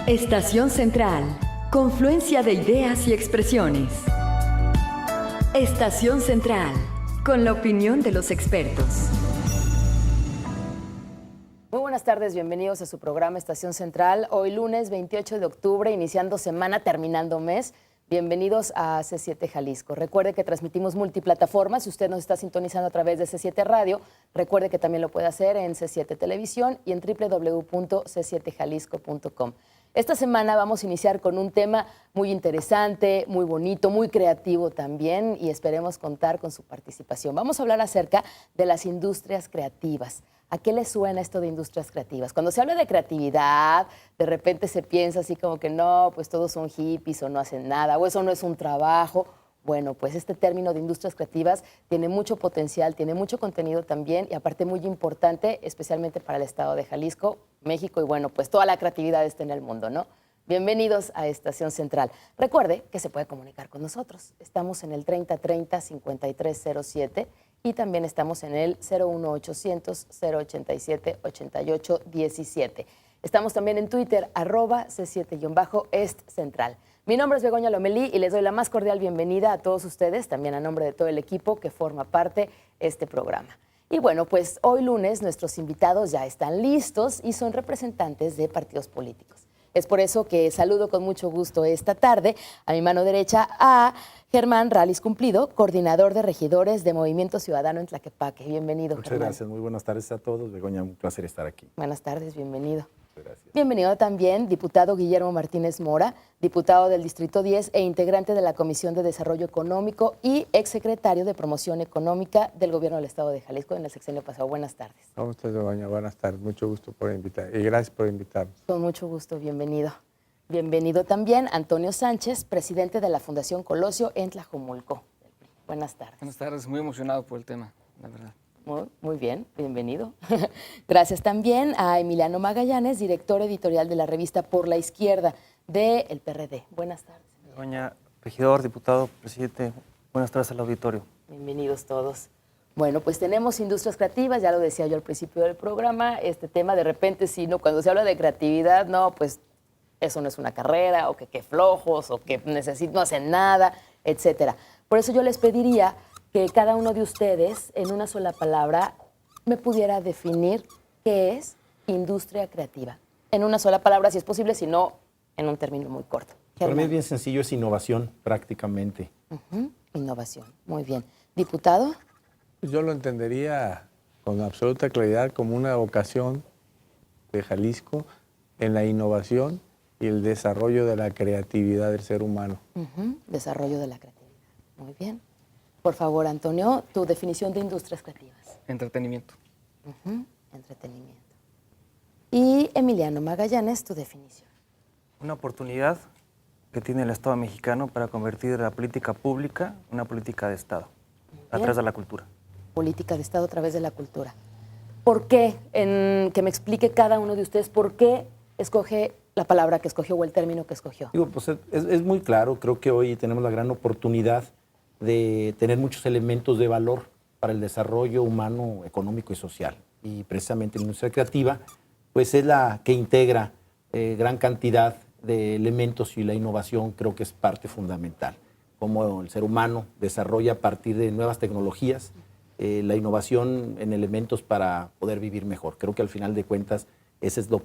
Estación Central, confluencia de ideas y expresiones. Estación Central, con la opinión de los expertos. Muy buenas tardes, bienvenidos a su programa Estación Central. Hoy lunes 28 de octubre, iniciando semana, terminando mes. Bienvenidos a C7 Jalisco. Recuerde que transmitimos multiplataformas. Si usted nos está sintonizando a través de C7 Radio, recuerde que también lo puede hacer en C7 Televisión y en www.c7jalisco.com. Esta semana vamos a iniciar con un tema muy interesante, muy bonito, muy creativo también y esperemos contar con su participación. Vamos a hablar acerca de las industrias creativas. ¿A qué le suena esto de industrias creativas? Cuando se habla de creatividad, de repente se piensa así como que no, pues todos son hippies o no hacen nada, o eso no es un trabajo. Bueno, pues este término de industrias creativas tiene mucho potencial, tiene mucho contenido también y aparte muy importante, especialmente para el estado de Jalisco, México y bueno, pues toda la creatividad está en el mundo, ¿no? Bienvenidos a Estación Central. Recuerde que se puede comunicar con nosotros. Estamos en el 3030-5307 y también estamos en el 01800-087-8817. Estamos también en Twitter, @C7-Est Central. Mi nombre es Begoña Lomelí y les doy la más cordial bienvenida a todos ustedes, también a nombre de todo el equipo que forma parte de este programa. Y bueno, pues hoy lunes nuestros invitados ya están listos y son representantes de partidos políticos. Es por eso que saludo con mucho gusto esta tarde a mi mano derecha a Germán Rallis Cumplido, coordinador de regidores de Movimiento Ciudadano en Tlaquepaque. Bienvenido, Muchas Germán. gracias, muy buenas tardes a todos. Begoña, un placer estar aquí. Buenas tardes, bienvenido. Gracias. Bienvenido también, diputado Guillermo Martínez Mora, diputado del Distrito 10 e integrante de la Comisión de Desarrollo Económico y exsecretario de Promoción Económica del Gobierno del Estado de Jalisco en el sexenio pasado. Buenas tardes. ¿Cómo estás, Begoña? Buenas tardes, mucho gusto por invitar y gracias por invitarnos. Con mucho gusto, bienvenido. Bienvenido también Antonio Sánchez, presidente de la Fundación Colosio en Tlajomulco. Buenas tardes. Buenas tardes, muy emocionado por el tema, la verdad. Muy bien, bienvenido. Gracias también a Emiliano Magallanes, director editorial de la revista Por la Izquierda del PRD. Buenas tardes. Doña regidor, diputado, presidente, buenas tardes al auditorio. Bienvenidos todos. Bueno, pues tenemos industrias creativas, ya lo decía yo al principio del programa, este tema de repente, sí, no, cuando se habla de creatividad, no, pues eso no es una carrera, o que qué flojos, o que no hacen nada, etcétera. Por eso yo les pediría que cada uno de ustedes, en una sola palabra, me pudiera definir qué es industria creativa. En una sola palabra, si es posible, si no, en un término muy corto. Para mí es bien sencillo, es innovación prácticamente. Innovación, muy bien. ¿Diputado? Yo lo entendería con absoluta claridad como una vocación de Jalisco en la innovación y el desarrollo de la creatividad del ser humano. Desarrollo de la creatividad, muy bien. Por favor, Antonio, tu definición de industrias creativas. Entretenimiento. Entretenimiento. Y Emiliano Magallanes, tu definición. Una oportunidad que tiene el Estado mexicano para convertir la política pública en una política de Estado, a través de la cultura. Política de Estado a través de la cultura. ¿Por qué? Que me explique cada uno de ustedes por qué escoge la palabra que escogió o el término que escogió. Digo, pues es muy claro, creo que hoy tenemos la gran oportunidad de tener muchos elementos de valor para el desarrollo humano, económico y social. Y precisamente la industria creativa, pues es la que integra gran cantidad de elementos y la innovación creo que es parte fundamental. Cómo el ser humano desarrolla a partir de nuevas tecnologías la innovación en elementos para poder vivir mejor. Creo que al final de cuentas ese es lo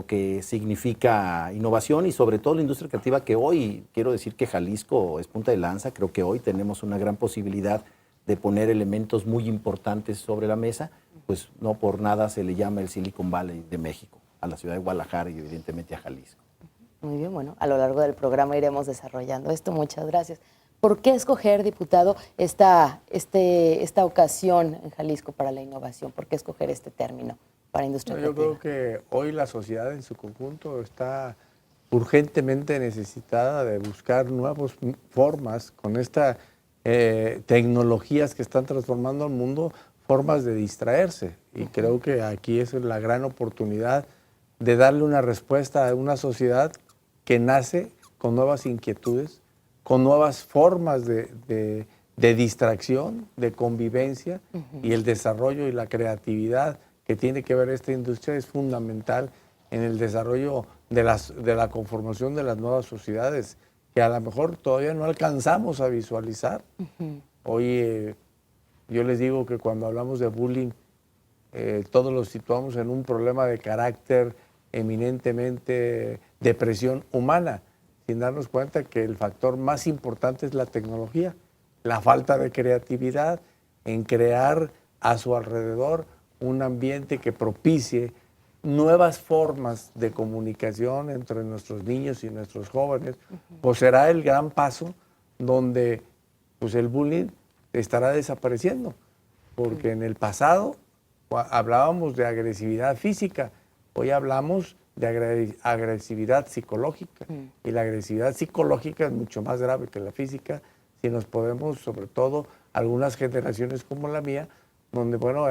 que significa innovación y sobre todo la industria creativa que hoy, quiero decir que Jalisco es punta de lanza, creo que hoy tenemos una gran posibilidad de poner elementos muy importantes sobre la mesa, pues no por nada se le llama el Silicon Valley de México, a la ciudad de Guadalajara y evidentemente a Jalisco. Muy bien, bueno, a lo largo del programa iremos desarrollando esto, muchas gracias. ¿Por qué escoger, diputado, esta ocasión en Jalisco para la innovación? ¿Por qué escoger este término para industria creativa? Yo creo que hoy la sociedad en su conjunto está urgentemente necesitada de buscar nuevas formas con estas tecnologías que están transformando el mundo, formas de distraerse. Y creo que aquí es la gran oportunidad de darle una respuesta a una sociedad que nace con nuevas inquietudes, con nuevas formas de distracción, de convivencia, y el desarrollo y la creatividad que tiene que ver esta industria es fundamental en el desarrollo de la conformación de las nuevas sociedades, que a lo mejor todavía no alcanzamos a visualizar. Hoy yo les digo que cuando hablamos de bullying, todos lo situamos en un problema de carácter eminentemente de presión humana, sin darnos cuenta que el factor más importante es la tecnología, la falta de creatividad en crear a su alrededor un ambiente que propicie nuevas formas de comunicación entre nuestros niños y nuestros jóvenes, pues será el gran paso donde pues el bullying estará desapareciendo, porque en el pasado hablábamos de agresividad física, hoy hablamos de agresividad psicológica, y la agresividad psicológica es mucho más grave que la física, si nos podemos, sobre todo algunas generaciones como la mía, donde bueno,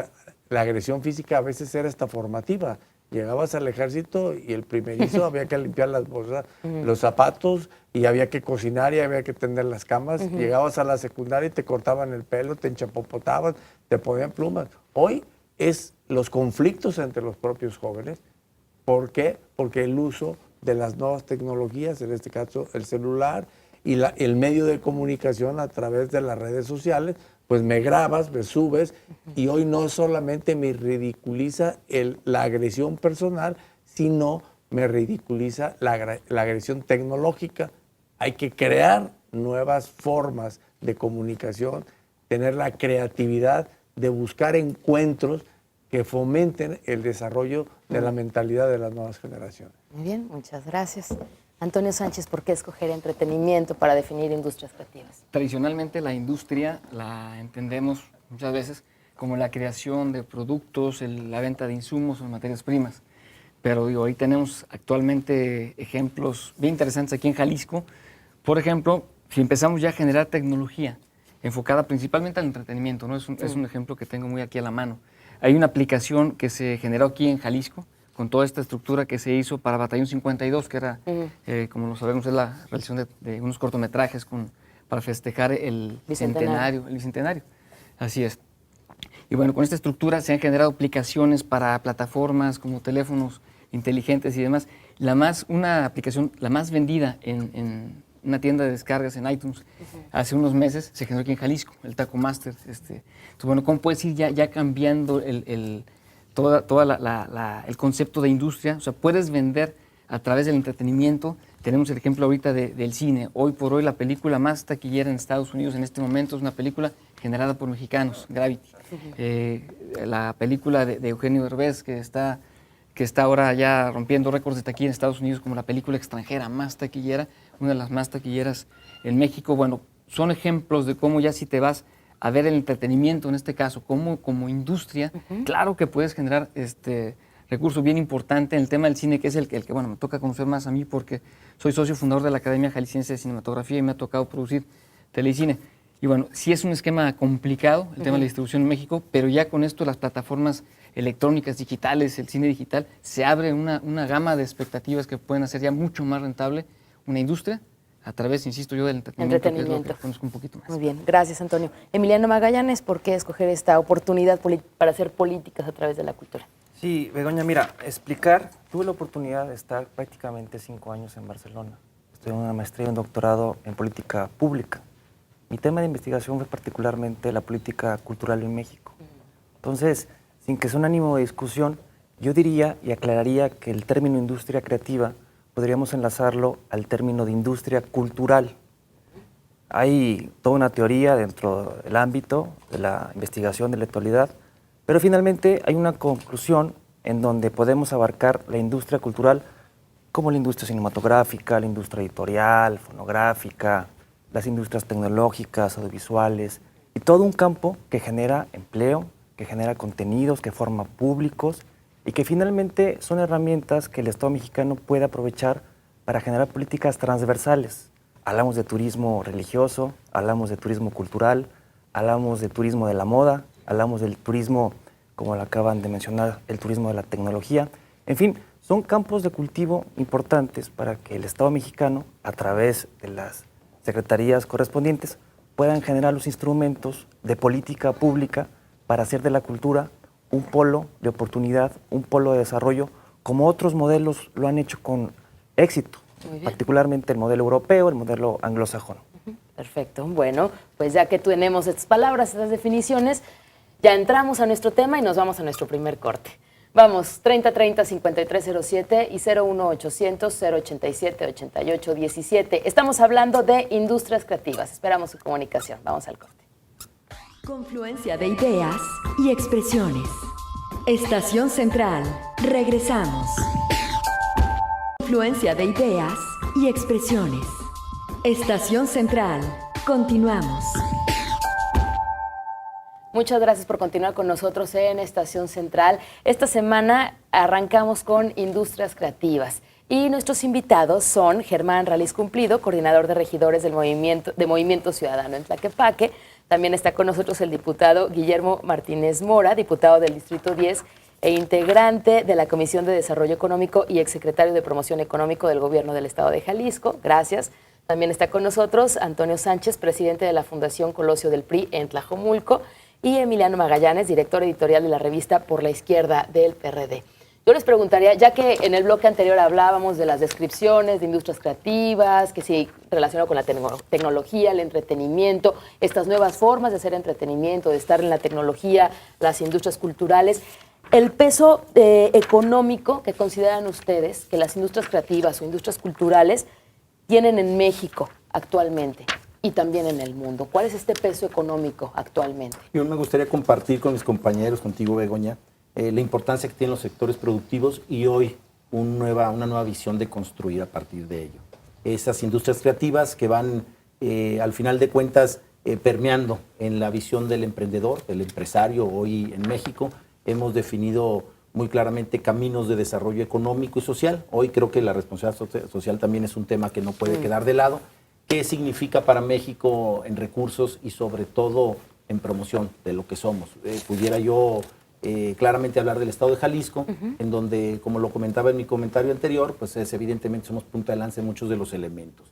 la agresión física a veces era hasta formativa. Llegabas al ejército y el primerizo había que limpiar las bolsas, los zapatos, y había que cocinar y había que tender las camas. Llegabas a la secundaria y te cortaban el pelo, te enchapopotaban, te ponían plumas. Hoy es los conflictos entre los propios jóvenes. ¿Por qué? Porque el uso de las nuevas tecnologías, en este caso el celular y el medio de comunicación a través de las redes sociales, pues me grabas, me subes, y hoy no solamente me ridiculiza la agresión personal, sino me ridiculiza la agresión tecnológica. Hay que crear nuevas formas de comunicación, tener la creatividad de buscar encuentros que fomenten el desarrollo de la mentalidad de las nuevas generaciones. Muy bien, muchas gracias. Antonio Sánchez, ¿por qué escoger entretenimiento para definir industrias creativas? Tradicionalmente la industria la entendemos muchas veces como la creación de productos, la venta de insumos o materias primas. Pero digo, hoy tenemos actualmente ejemplos bien interesantes aquí en Jalisco. Por ejemplo, si empezamos ya a generar tecnología enfocada principalmente al entretenimiento, ¿no? Es un ejemplo que tengo muy aquí a la mano. Hay una aplicación que se generó aquí en Jalisco con toda esta estructura que se hizo para Batallón 52, que era, como lo sabemos, es la realización de unos cortometrajes para festejar el bicentenario. Así es. Y bueno, con esta estructura se han generado aplicaciones para plataformas como teléfonos inteligentes y demás. Una aplicación, la más vendida en una tienda de descargas en iTunes hace unos meses, se generó aquí en Jalisco, el Taco Master. Entonces, bueno, ¿cómo puedes ir ya cambiando el concepto de industria? O sea, puedes vender a través del entretenimiento. Tenemos el ejemplo ahorita del cine. Hoy por hoy la película más taquillera en Estados Unidos en este momento es una película generada por mexicanos, Gravity. La película de Eugenio Derbez, que está ahora ya rompiendo récords de taquilla en Estados Unidos como la película extranjera más taquillera, una de las más taquilleras en México. Bueno, son ejemplos de cómo ya si te vas a ver el entretenimiento en este caso como industria, claro que puedes generar recurso bien importante en el tema del cine, que es el que bueno, me toca conocer más a mí porque soy socio fundador de la Academia Jalisciense de Cinematografía y me ha tocado producir telecine. Y bueno, sí es un esquema complicado el tema de la distribución en México, pero ya con esto las plataformas electrónicas, digitales, el cine digital, se abre una gama de expectativas que pueden hacer ya mucho más rentable una industria a través, insisto yo, del entretenimiento. Que es lo que conozco un poquito más. Muy bien, gracias Antonio. Emiliano Magallanes, ¿por qué escoger esta oportunidad para hacer políticas a través de la cultura? Sí, Begoña, mira, tuve la oportunidad de estar prácticamente 5 años en Barcelona. Estudié una maestría y un doctorado en política pública. Mi tema de investigación fue particularmente la política cultural en México. Entonces, sin que sea un ánimo de discusión, yo diría y aclararía que el término industria creativa podríamos enlazarlo al término de industria cultural. Hay toda una teoría dentro del ámbito de la investigación de la actualidad, pero finalmente hay una conclusión en donde podemos abarcar la industria cultural como la industria cinematográfica, la industria editorial, fonográfica, las industrias tecnológicas, audiovisuales, y todo un campo que genera empleo, que genera contenidos, que forma públicos y que finalmente son herramientas que el Estado mexicano puede aprovechar para generar políticas transversales. Hablamos de turismo religioso, hablamos de turismo cultural, hablamos de turismo de la moda, hablamos del turismo, como lo acaban de mencionar, el turismo de la tecnología. En fin, son campos de cultivo importantes para que el Estado mexicano, a través de las secretarías correspondientes, puedan generar los instrumentos de política pública para hacer de la cultura un polo de oportunidad, un polo de desarrollo como otros modelos lo han hecho con éxito, particularmente el modelo europeo, el modelo anglosajón. Perfecto. Bueno, pues ya que tenemos estas palabras, estas definiciones, ya entramos a nuestro tema y nos vamos a nuestro primer corte. Vamos, 3030-5307 y 01800-087-8817. Estamos hablando de industrias creativas. Esperamos su comunicación. Vamos al corte. Confluencia de ideas y expresiones. Estación Central. Regresamos. Confluencia de ideas y expresiones. Estación Central. Continuamos. Muchas gracias por continuar con nosotros en Estación Central. Esta semana arrancamos con industrias creativas y nuestros invitados son Germán Raliz Cumplido, coordinador de regidores del Movimiento Ciudadano en Tlaquepaque. También está con nosotros el diputado Guillermo Martínez Mora, diputado del Distrito 10 e integrante de la Comisión de Desarrollo Económico y exsecretario de Promoción Económico del Gobierno del Estado de Jalisco. Gracias. También está con nosotros Antonio Sánchez, presidente de la Fundación Colosio del PRI en Tlajomulco, y Emiliano Magallanes, director editorial de la revista Por la Izquierda del PRD. Yo les preguntaría, ya que en el bloque anterior hablábamos de las descripciones de industrias creativas, que sí relacionado con la tecnología, el entretenimiento, estas nuevas formas de hacer entretenimiento, de estar en la tecnología, las industrias culturales, el peso económico que consideran ustedes que las industrias creativas o industrias culturales tienen en México actualmente y también en el mundo. ¿Cuál es este peso económico actualmente? Yo me gustaría compartir con mis compañeros, contigo, Begoña, la importancia que tienen los sectores productivos y hoy una nueva visión de construir a partir de ello. Esas industrias creativas que van, al final de cuentas, permeando en la visión del emprendedor, del empresario hoy en México. Hemos definido muy claramente caminos de desarrollo económico y social. Hoy creo que la responsabilidad social también es un tema que no puede quedar de lado. ¿Qué significa para México en recursos y sobre todo en promoción de lo que somos? Pudiera yo claramente hablar del Estado de Jalisco, en donde, como lo comentaba en mi comentario anterior, pues evidentemente somos punta de lanza en muchos de los elementos.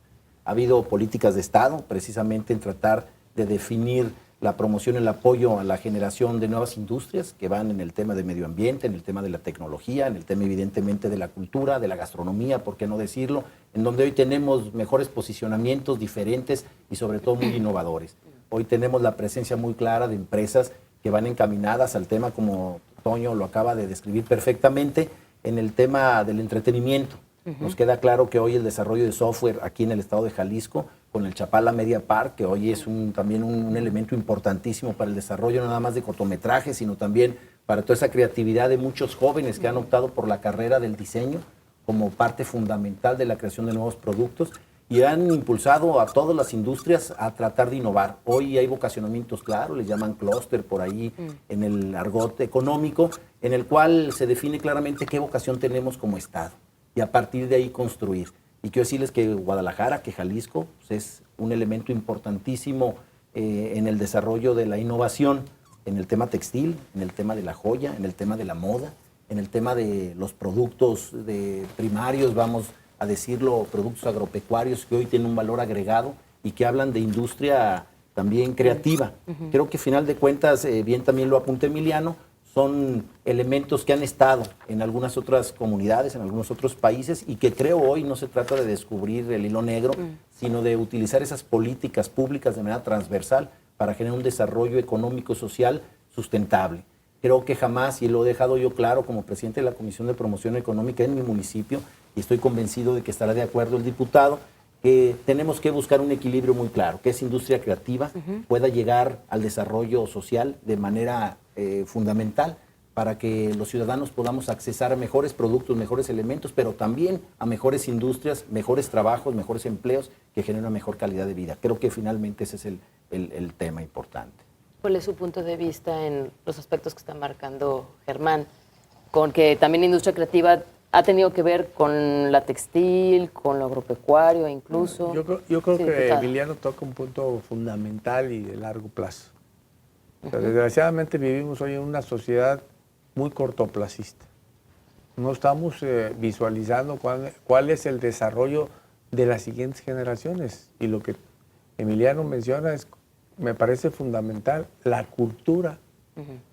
Ha habido políticas de Estado precisamente en tratar de definir la promoción, el apoyo a la generación de nuevas industrias que van en el tema de medio ambiente, en el tema de la tecnología, en el tema evidentemente de la cultura, de la gastronomía, por qué no decirlo, en donde hoy tenemos mejores posicionamientos diferentes y sobre todo muy innovadores. Hoy tenemos la presencia muy clara de empresas que van encaminadas al tema, como Toño lo acaba de describir perfectamente, en el tema del entretenimiento. Nos queda claro que hoy el desarrollo de software aquí en el estado de Jalisco, con el Chapala Media Park, que hoy es también un elemento importantísimo para el desarrollo no nada más de cortometrajes, sino también para toda esa creatividad de muchos jóvenes que han optado por la carrera del diseño como parte fundamental de la creación de nuevos productos y han impulsado a todas las industrias a tratar de innovar. Hoy hay vocacionamientos claros, les llaman clúster por ahí en el argot económico, en el cual se define claramente qué vocación tenemos como Estado y a partir de ahí construir. Y quiero decirles que Guadalajara, que Jalisco, pues es un elemento importantísimo en el desarrollo de la innovación, en el tema textil, en el tema de la joya, en el tema de la moda, en el tema de los productos primarios, vamos a decirlo, productos agropecuarios que hoy tienen un valor agregado y que hablan de industria también creativa. Creo que, final de cuentas, bien también lo apunta Emiliano, son elementos que han estado en algunas otras comunidades, en algunos otros países y que creo hoy no se trata de descubrir el hilo negro, sino de utilizar esas políticas públicas de manera transversal para generar un desarrollo económico y social sustentable. Creo que jamás, y lo he dejado yo claro como presidente de la Comisión de Promoción Económica en mi municipio, y estoy convencido de que estará de acuerdo el diputado, que tenemos que buscar un equilibrio muy claro, que esa industria creativa pueda llegar al desarrollo social de manera fundamental para que los ciudadanos podamos accesar a mejores productos, mejores elementos, pero también a mejores industrias, mejores trabajos, mejores empleos que generen una mejor calidad de vida. Creo que finalmente ese es el tema importante. ¿Cuál es su punto de vista en los aspectos que está marcando Germán? Con que también la industria creativa ha tenido que ver con la textil, con lo agropecuario incluso. Yo creo Sí, que diputado. Emiliano toca un punto fundamental y de largo plazo. O sea, desgraciadamente vivimos hoy en una sociedad muy cortoplacista. No estamos visualizando cuál es el desarrollo de las siguientes generaciones. Y lo que Emiliano menciona me parece fundamental, la cultura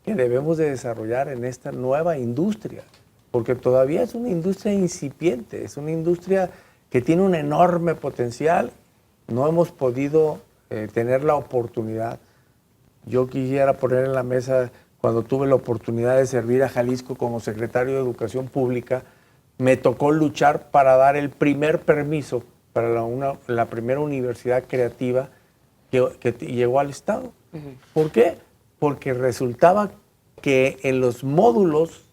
que debemos de desarrollar en esta nueva industria. La cultura, la porque todavía es una industria incipiente, es una industria que tiene un enorme potencial. No hemos podido tener la oportunidad. Yo quisiera poner en la mesa, cuando tuve la oportunidad de servir a Jalisco como secretario de Educación Pública, me tocó luchar para dar el primer permiso para la primera universidad creativa que llegó al Estado. ¿Por qué? Porque resultaba que en los módulos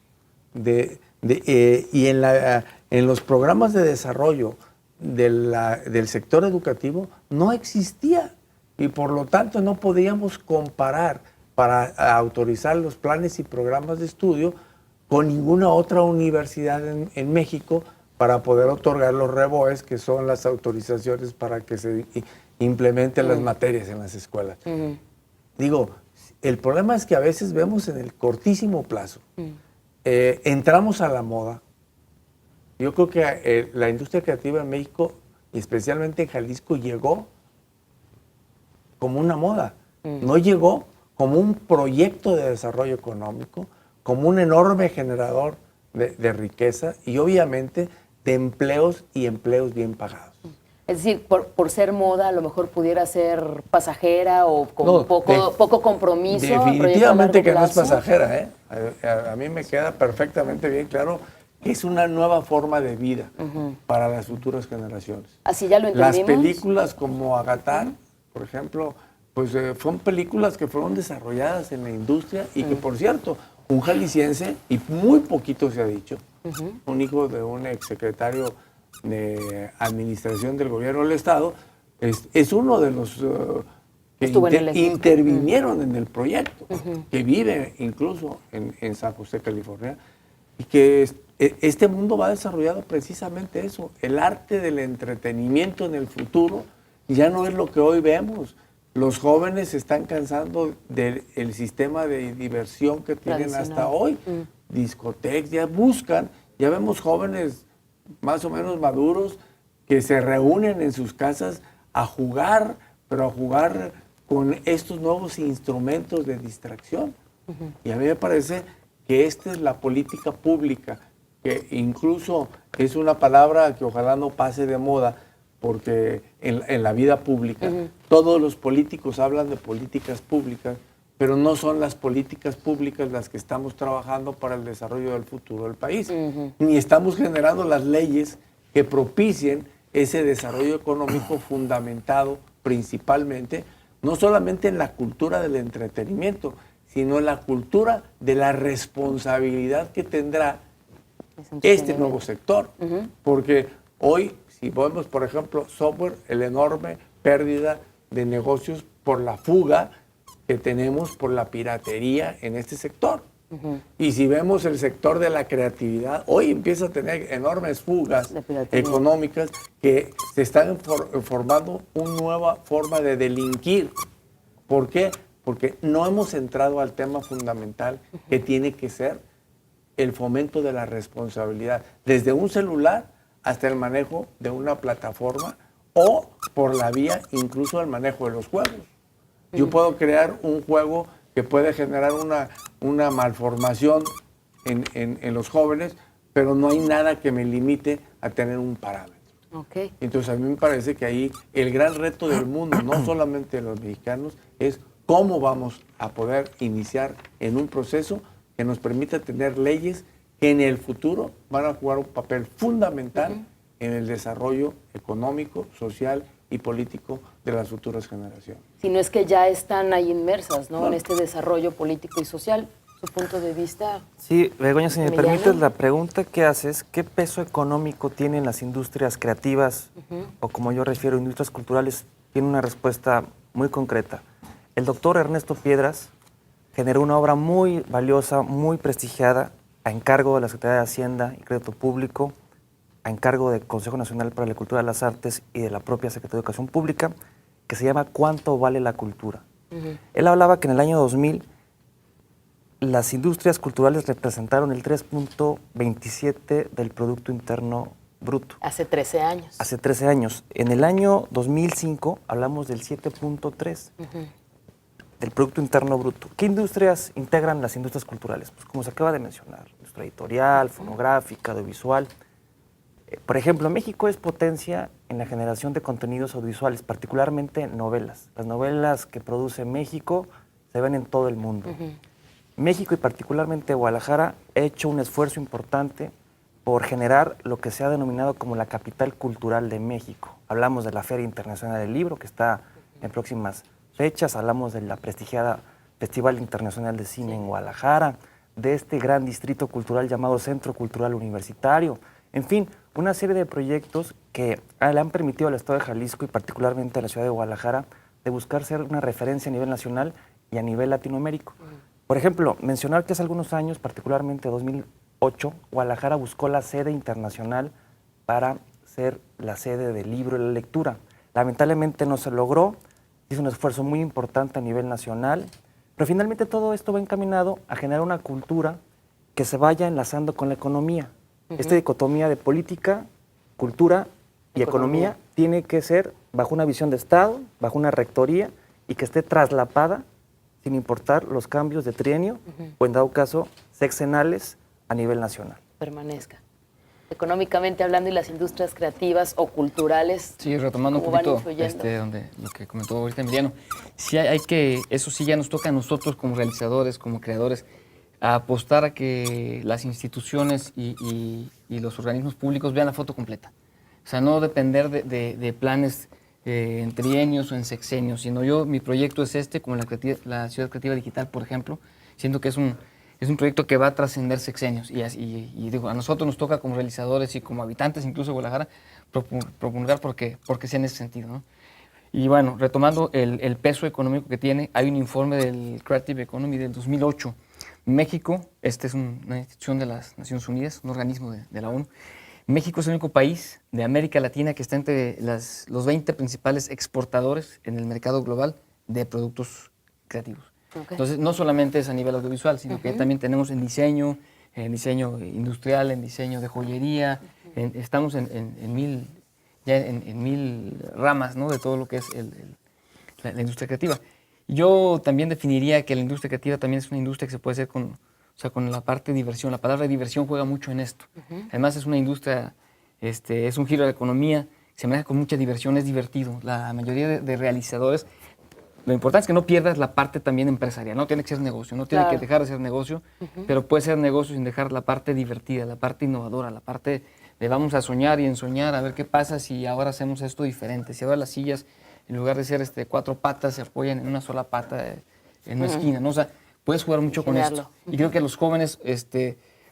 y en los programas de desarrollo del sector educativo no existía, y por lo tanto no podíamos comparar para autorizar los planes y programas de estudio con ninguna otra universidad en México para poder otorgar los REBOEs, que son las autorizaciones para que se implementen las materias en las escuelas. Digo, el problema es que a veces vemos en el cortísimo plazo, entramos a la moda. Yo creo que la industria creativa en México, y especialmente en Jalisco, llegó como una moda. No llegó como un proyecto de desarrollo económico, como un enorme generador de riqueza y obviamente de empleos y empleos bien pagados. Es decir, por ser moda, a lo mejor pudiera ser pasajera o con poco compromiso. Definitivamente que no es pasajera, ¿eh? A mí me queda perfectamente bien claro que es una nueva forma de vida para las futuras generaciones. Así ya lo entendimos. Las películas como Agatán, por ejemplo, pues fueron películas que fueron desarrolladas en la industria y que, por cierto, un jalisciense, y muy poquito se ha dicho, un hijo de un exsecretario de administración del gobierno del Estado, es uno de los que intervinieron en el proyecto, que vive incluso en San José, California, y que este mundo va desarrollado precisamente eso, el arte del entretenimiento en el futuro ya no es lo que hoy vemos. Los jóvenes se están cansando del sistema de diversión que tienen hasta hoy. Discotecas, ya vemos jóvenes más o menos maduros que se reúnen en sus casas a jugar, pero a jugar con estos nuevos instrumentos de distracción. Y a mí me parece que esta es la política pública, que incluso es una palabra que ojalá no pase de moda, porque en la vida pública todos los políticos hablan de políticas públicas, pero no son las políticas públicas las que estamos trabajando para el desarrollo del futuro del país, ni estamos generando las leyes que propicien ese desarrollo económico fundamentado principalmente, no solamente en la cultura del entretenimiento, sino en la cultura de la responsabilidad que tendrá este nuevo sector. Porque hoy, si vemos, por ejemplo, software, la enorme pérdida de negocios por la fuga que tenemos por la piratería en este sector. Y si vemos el sector de la creatividad, hoy empieza a tener enormes fugas económicas que se están formando una nueva forma de delinquir. ¿Por qué? Porque no hemos entrado al tema fundamental que tiene que ser el fomento de la responsabilidad, desde un celular hasta el manejo de una plataforma o por la vía incluso el manejo de los juegos. Yo puedo crear un juego que puede generar una malformación en los jóvenes, pero no hay nada que me limite a tener un parámetro. Entonces a mí me parece que ahí el gran reto del mundo, no solamente de los mexicanos, es cómo vamos a poder iniciar en un proceso que nos permita tener leyes que en el futuro van a jugar un papel fundamental en el desarrollo económico, social y político de las futuras generaciones. Si no es que ya están ahí inmersas, ¿no? En este desarrollo político y social. Su punto de vista. Sí, Begoña, si me permites, la pregunta que haces, ¿qué peso económico tienen las industrias creativas, o como yo refiero, industrias culturales? Tiene una respuesta muy concreta. El doctor Ernesto Piedras generó una obra muy valiosa, muy prestigiada, a encargo de la Secretaría de Hacienda y Crédito Público, a encargo del Consejo Nacional para la Cultura de las Artes y de la propia Secretaría de Educación Pública, que se llama ¿Cuánto vale la cultura? Él hablaba que en el año 2000 las industrias culturales representaron el 3.27 del Producto Interno Bruto. Hace 13 años. Hace 13 años. En el año 2005 hablamos del 7.3 del Producto Interno Bruto. ¿Qué industrias integran las industrias culturales? Pues como se acaba de mencionar, industria editorial, fonográfica, audiovisual. Por ejemplo, México es potencia en la generación de contenidos audiovisuales, particularmente novelas. Las novelas que produce México se ven en todo el mundo. México y particularmente Guadalajara ha hecho un esfuerzo importante por generar lo que se ha denominado como la capital cultural de México. Hablamos de la Feria Internacional del Libro, que está en próximas fechas, hablamos de la prestigiada Festival Internacional de Cine en Guadalajara, de este gran distrito cultural llamado Centro Cultural Universitario, en fin, una serie de proyectos que le han permitido al Estado de Jalisco y particularmente a la ciudad de Guadalajara de buscar ser una referencia a nivel nacional y a nivel latinoamérico. Por ejemplo, mencionar que hace algunos años, particularmente 2008, Guadalajara buscó la sede internacional para ser la sede del libro y la lectura. Lamentablemente no se logró, hizo un esfuerzo muy importante a nivel nacional, pero finalmente todo esto va encaminado a generar una cultura que se vaya enlazando con la economía. Esta dicotomía de política, cultura y economía tiene que ser bajo una visión de Estado, bajo una rectoría y que esté traslapada sin importar los cambios de trienio o en dado caso sexenales a nivel nacional. Permanezca. Económicamente hablando y las industrias creativas o culturales. Sí, retomando un ¿cómo van poquito influyendo? donde lo que comentó ahorita Emiliano, sí hay que, eso sí ya nos toca a nosotros como realizadores, como creadores, a apostar a que las instituciones y los organismos públicos vean la foto completa. O sea, no depender de planes en trienios o en sexenios, sino mi proyecto es como la Ciudad Creativa Digital, por ejemplo. Siento que es un proyecto que va a trascender sexenios y digo, a nosotros nos toca como realizadores y como habitantes incluso de Guadalajara promulgar porque sea en ese sentido, ¿no? Y bueno, retomando el peso económico que tiene, hay un informe del Creative Economy del 2008. México, esta es una institución de las Naciones Unidas, un organismo de la ONU. México es el único país de América Latina que está entre los 20 principales exportadores en el mercado global de productos creativos. Okay. Entonces, no solamente es a nivel audiovisual, sino que también tenemos en diseño industrial, en diseño de joyería, estamos en mil ramas, ¿no?, de todo lo que es la industria creativa. Yo también definiría que la industria creativa también es una industria que se puede hacer con la parte de diversión. La palabra diversión juega mucho en esto. Además es una industria, es un giro de la economía, se maneja con mucha diversión, es divertido. La mayoría de realizadores, lo importante es que no pierdas la parte también empresarial, no tiene que ser negocio, no tiene que dejar de ser negocio, pero puede ser negocio sin dejar la parte divertida, la parte innovadora, la parte de vamos a soñar y ensoñar, a ver qué pasa si ahora hacemos esto diferente, si ahora las sillas, en lugar de ser 4 patas, se apoyan en una sola pata en una esquina, ¿no? O sea, puedes jugar mucho con esto. Y creo que los jóvenes,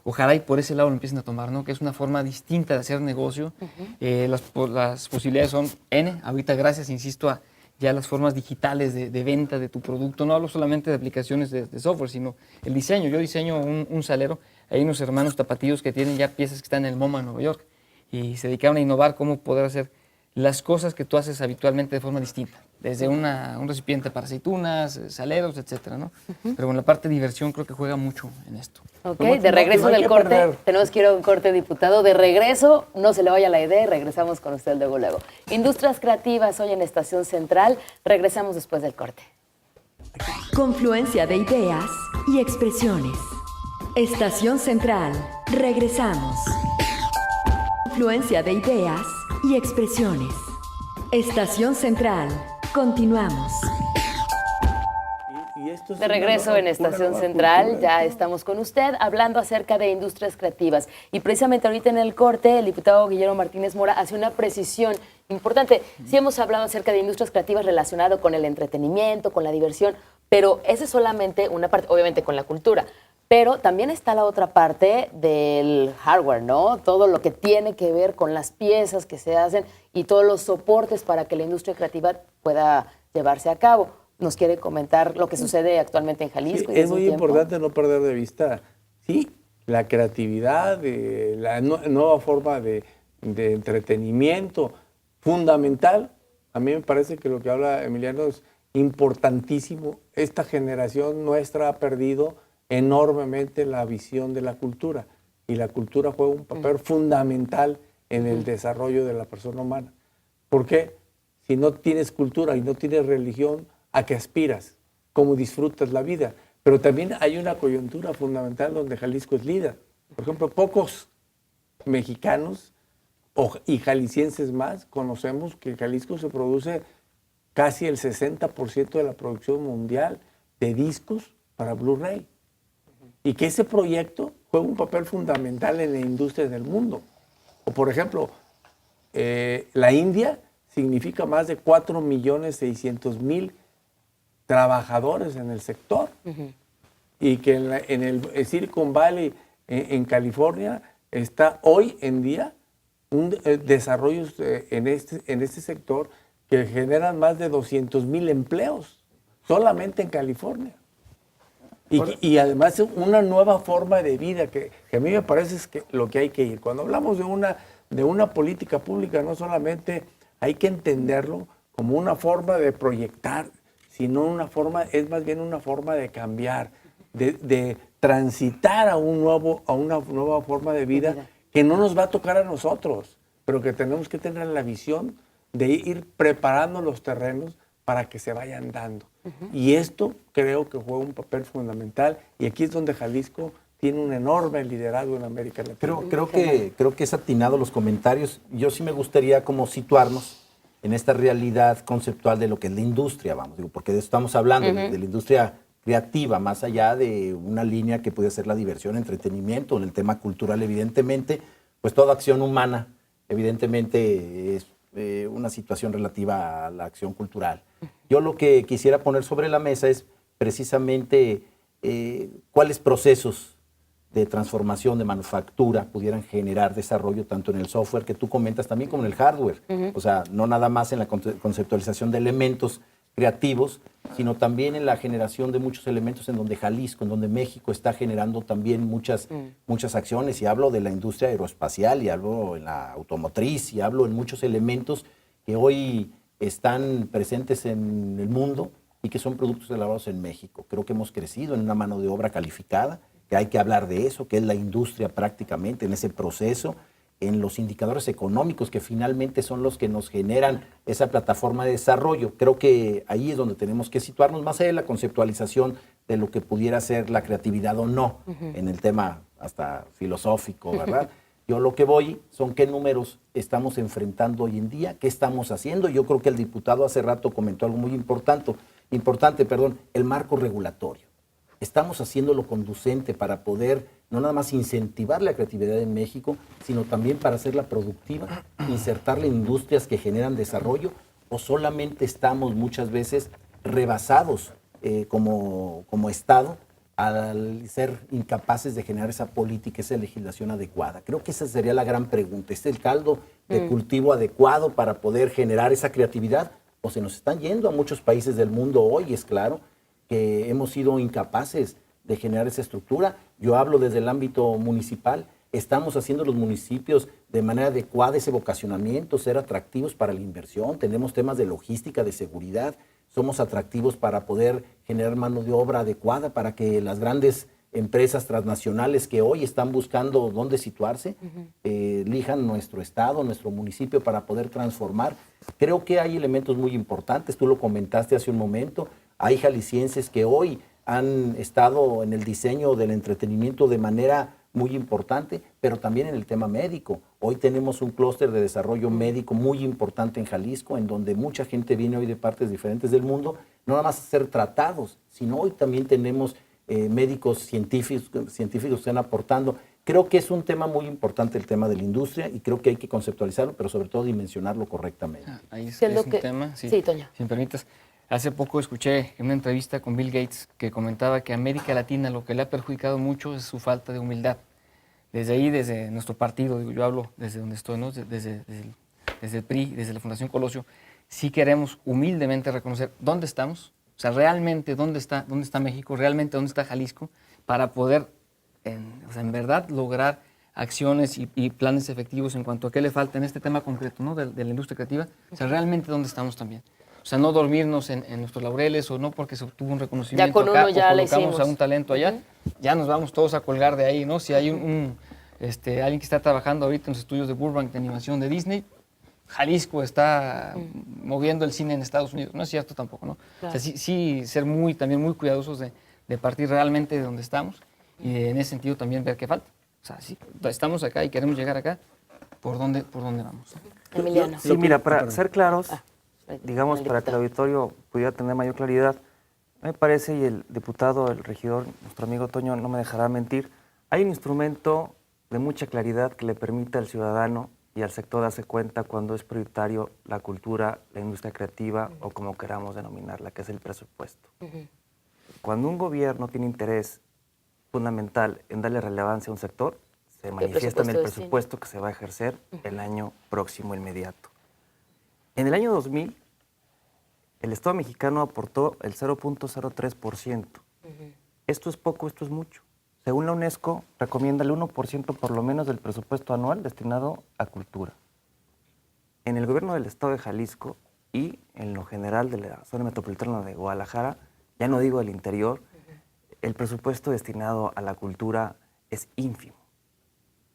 ojalá y por ese lado lo empiecen a tomar, ¿no? Que es una forma distinta de hacer negocio. Las posibilidades son N. Ahorita, gracias, insisto, a ya las formas digitales de venta de tu producto. No hablo solamente de aplicaciones de software, sino el diseño. Yo diseño un salero. Hay unos hermanos tapatíos que tienen ya piezas que están en el MoMA en Nueva York y se dedicaron a innovar cómo poder hacer las cosas que tú haces habitualmente de forma distinta, desde un recipiente para aceitunas, saleros, etcétera, ¿no? Pero con la parte de diversión creo que juega mucho en esto. Ok, de regreso del corte, tenemos que ir a un corte, diputado. De regreso, no se le vaya la idea y regresamos con usted luego. Industrias creativas hoy en Estación Central, regresamos después del corte. Confluencia de ideas y expresiones. Estación Central, regresamos. Confluencia de ideas y expresiones. Estación Central, continuamos. De regreso en Estación Central, ya estamos con usted hablando acerca de industrias creativas. Y precisamente ahorita en el corte, el diputado Guillermo Martínez Mora hace una precisión importante. Sí hemos hablado acerca de industrias creativas relacionado con el entretenimiento, con la diversión, pero esa es solamente una parte, obviamente con la cultura. Pero también está la otra parte del hardware, ¿no? Todo lo que tiene que ver con las piezas que se hacen y todos los soportes para que la industria creativa pueda llevarse a cabo. ¿Nos quiere comentar lo que sucede actualmente en Jalisco? Sí, es muy importante no perder de vista, sí, la creatividad, la nueva forma de entretenimiento fundamental. A mí me parece que lo que habla Emiliano es importantísimo. Esta generación nuestra ha perdido enormemente la visión de la cultura y la cultura juega un papel fundamental en el desarrollo de la persona humana. ¿Por qué? Si no tienes cultura y no tienes religión, ¿a qué aspiras? ¿Cómo disfrutas la vida? Pero también hay una coyuntura fundamental donde Jalisco es líder. Por ejemplo, pocos mexicanos y jaliscienses más conocemos que en Jalisco se produce casi el 60% de la producción mundial de discos para Blu-ray. Y que ese proyecto juega un papel fundamental en la industria del mundo. O por ejemplo, la India significa más de 4.600.000 trabajadores en el sector. Y que en el Silicon Valley, en California, está hoy en día desarrollos en este sector que generan más de 200.000 empleos solamente en California. Y además una nueva forma de vida que a mí me parece es que lo que hay que ir. Cuando hablamos de una política pública, no solamente hay que entenderlo como una forma de proyectar, sino es más bien una forma de cambiar, de transitar a una nueva forma de vida que no nos va a tocar a nosotros, pero que tenemos que tener la visión de ir preparando los terrenos para que se vayan dando. Y esto creo que juega un papel fundamental, y aquí es donde Jalisco tiene un enorme liderazgo en América Latina. Creo que es atinado los comentarios. Yo sí me gustaría como situarnos en esta realidad conceptual de lo que es la industria, porque de eso estamos hablando, de la industria creativa, más allá de una línea que puede ser la diversión, entretenimiento, en el tema cultural, evidentemente, pues toda acción humana, evidentemente, es una situación relativa a la acción cultural. Yo lo que quisiera poner sobre la mesa es precisamente cuáles procesos de transformación, de manufactura, pudieran generar desarrollo tanto en el software que tú comentas también como en el hardware. O sea, no nada más en la conceptualización de elementos creativos, sino también en la generación de muchos elementos en donde Jalisco, en donde México está generando también muchas acciones, y hablo de la industria aeroespacial, y hablo en la automotriz, y hablo en muchos elementos que hoy están presentes en el mundo y que son productos elaborados en México. Creo que hemos crecido en una mano de obra calificada, que hay que hablar de eso, que es la industria prácticamente en ese proceso, en los indicadores económicos que finalmente son los que nos generan esa plataforma de desarrollo. Creo que ahí es donde tenemos que situarnos, más allá de la conceptualización de lo que pudiera ser la creatividad o no, en el tema hasta filosófico, ¿verdad? Yo lo que voy son qué números estamos enfrentando hoy en día, qué estamos haciendo. Yo creo que el diputado hace rato comentó algo muy importante, el marco regulatorio. Estamos haciéndolo conducente para poder no nada más incentivar la creatividad en México, sino también para hacerla productiva, insertarla en industrias que generan desarrollo, o solamente estamos muchas veces rebasados como Estado al ser incapaces de generar esa política, esa legislación adecuada. Creo que esa sería la gran pregunta. ¿Es el caldo de cultivo adecuado para poder generar esa creatividad? ¿O se nos están yendo a muchos países del mundo hoy? Es claro que hemos sido incapaces de generar esa estructura. Yo hablo desde el ámbito municipal. Estamos haciendo los municipios de manera adecuada ese vocacionamiento, ser atractivos para la inversión. Tenemos temas de logística, de seguridad. Somos atractivos para poder generar mano de obra adecuada para que las grandes empresas transnacionales que hoy están buscando dónde situarse, elijan nuestro estado, nuestro municipio para poder transformar. Creo que hay elementos muy importantes. Tú lo comentaste hace un momento. Hay jaliscienses que hoy han estado en el diseño del entretenimiento de manera muy importante, pero también en el tema médico. Hoy tenemos un clúster de desarrollo médico muy importante en Jalisco, en donde mucha gente viene hoy de partes diferentes del mundo, no nada más a ser tratados, sino hoy también tenemos médicos científicos que están aportando. Creo que es un tema muy importante el tema de la industria, y creo que hay que conceptualizarlo, pero sobre todo dimensionarlo correctamente. Ahí es ¿Qué es un lo que- tema, Sí, Toño. si me permitas. Hace poco escuché en una entrevista con Bill Gates que comentaba que a América Latina lo que le ha perjudicado mucho es su falta de humildad. Desde ahí, desde nuestro partido, digo, yo hablo desde donde estoy, ¿no? desde el PRI, desde la Fundación Colosio, sí queremos humildemente reconocer dónde estamos, o sea, realmente dónde está México, realmente dónde está Jalisco, para poder, en verdad, lograr acciones y planes efectivos en cuanto a qué le falta en este tema concreto, ¿no? de la industria creativa, o sea, realmente dónde estamos también. O sea, no dormirnos en nuestros laureles, o no porque se obtuvo un reconocimiento Ya con acá, uno ya o la colocamos hicimos. a un talento allá, ya nos vamos todos a colgar de ahí, ¿no? Si hay alguien que está trabajando ahorita en los estudios de Burbank de animación de Disney, Jalisco está moviendo el cine en Estados Unidos. No es cierto tampoco, ¿no? Claro. O sea, sí ser también muy cuidadosos de partir realmente de donde estamos, y en ese sentido también ver qué falta. O sea, si estamos acá y queremos llegar acá, ¿por dónde vamos? Emiliano. Sí, mira, para ser claros, Ah, digamos, el para que el diputado. auditorio pudiera tener mayor claridad, me parece, y el diputado, el regidor, nuestro amigo Toño, no me dejará mentir, hay un instrumento de mucha claridad que le permite al ciudadano y al sector darse cuenta cuando es prioritario la cultura, la industria creativa o como queramos denominarla, que es el presupuesto. Cuando un gobierno tiene interés fundamental en darle relevancia a un sector, se manifiesta en el presupuesto presupuesto que se va a ejercer el año próximo inmediato. En el año 2000, el Estado mexicano aportó el 0.03%. Esto es poco, esto es mucho. Según la UNESCO, recomienda el 1% por lo menos del presupuesto anual destinado a cultura. En el gobierno del Estado de Jalisco y en lo general de la zona metropolitana de Guadalajara, ya no digo del interior, el presupuesto destinado a la cultura es ínfimo,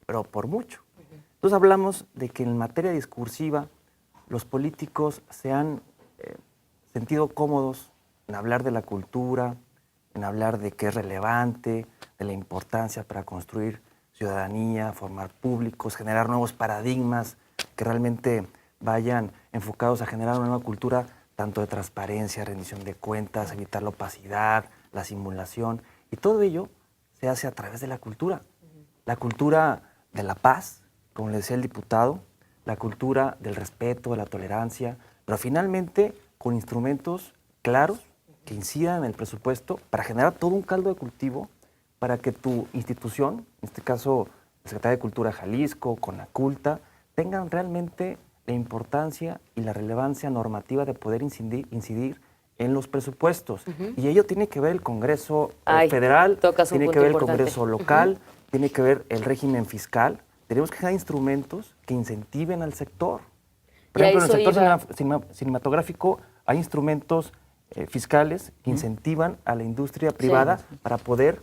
pero por mucho. Entonces hablamos de que en materia discursiva los políticos se han sentido cómodos en hablar de la cultura, en hablar de qué es relevante, de la importancia para construir ciudadanía, formar públicos, generar nuevos paradigmas que realmente vayan enfocados a generar una nueva cultura tanto de transparencia, rendición de cuentas, evitar la opacidad, la simulación, y todo ello se hace a través de la cultura. La cultura de la paz, como le decía el diputado, la cultura del respeto, de la tolerancia, pero finalmente con instrumentos claros que incidan en el presupuesto para generar todo un caldo de cultivo para que tu institución, en este caso la Secretaría de Cultura Jalisco, Conaculta, tengan realmente la importancia y la relevancia normativa de poder incidir en los presupuestos. Y ello tiene que ver el Congreso federal, tocas un tiene punto que ver el importante. Congreso local, tiene que ver el régimen fiscal. Tenemos que generar instrumentos que incentiven al sector. Por Y a ejemplo, en el eso sector iba. cinematográfico hay instrumentos fiscales que incentivan a la industria privada para poder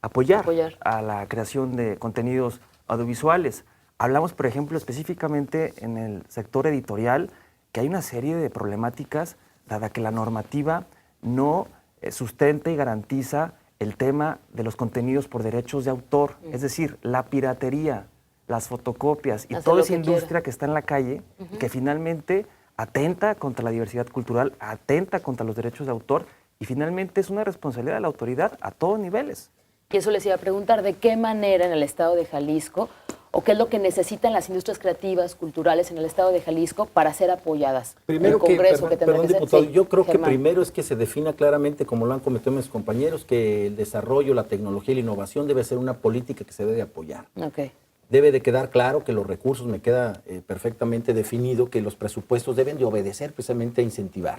apoyar a la creación de contenidos audiovisuales. Hablamos, por ejemplo, específicamente en el sector editorial, que hay una serie de problemáticas, dada que la normativa no sustenta y garantiza el tema de los contenidos por derechos de autor, es decir, la piratería, las fotocopias y Hace toda lo esa que industria quiera. que está en la calle, que finalmente atenta contra la diversidad cultural, atenta contra los derechos de autor y finalmente es una responsabilidad de la autoridad a todos niveles. Y eso les iba a preguntar, ¿de qué manera en el estado de Jalisco o qué es lo que necesitan las industrias creativas, culturales en el estado de Jalisco para ser apoyadas? Primero el Congreso perdón, tendrá que ser. diputado, Sí, yo creo que Germán. primero es que se defina claramente, como lo han cometido mis compañeros, que el desarrollo, la tecnología y la innovación debe ser una política que se debe apoyar. Ok. Debe de quedar claro que los recursos, me queda perfectamente definido, que los presupuestos deben de obedecer precisamente a incentivar.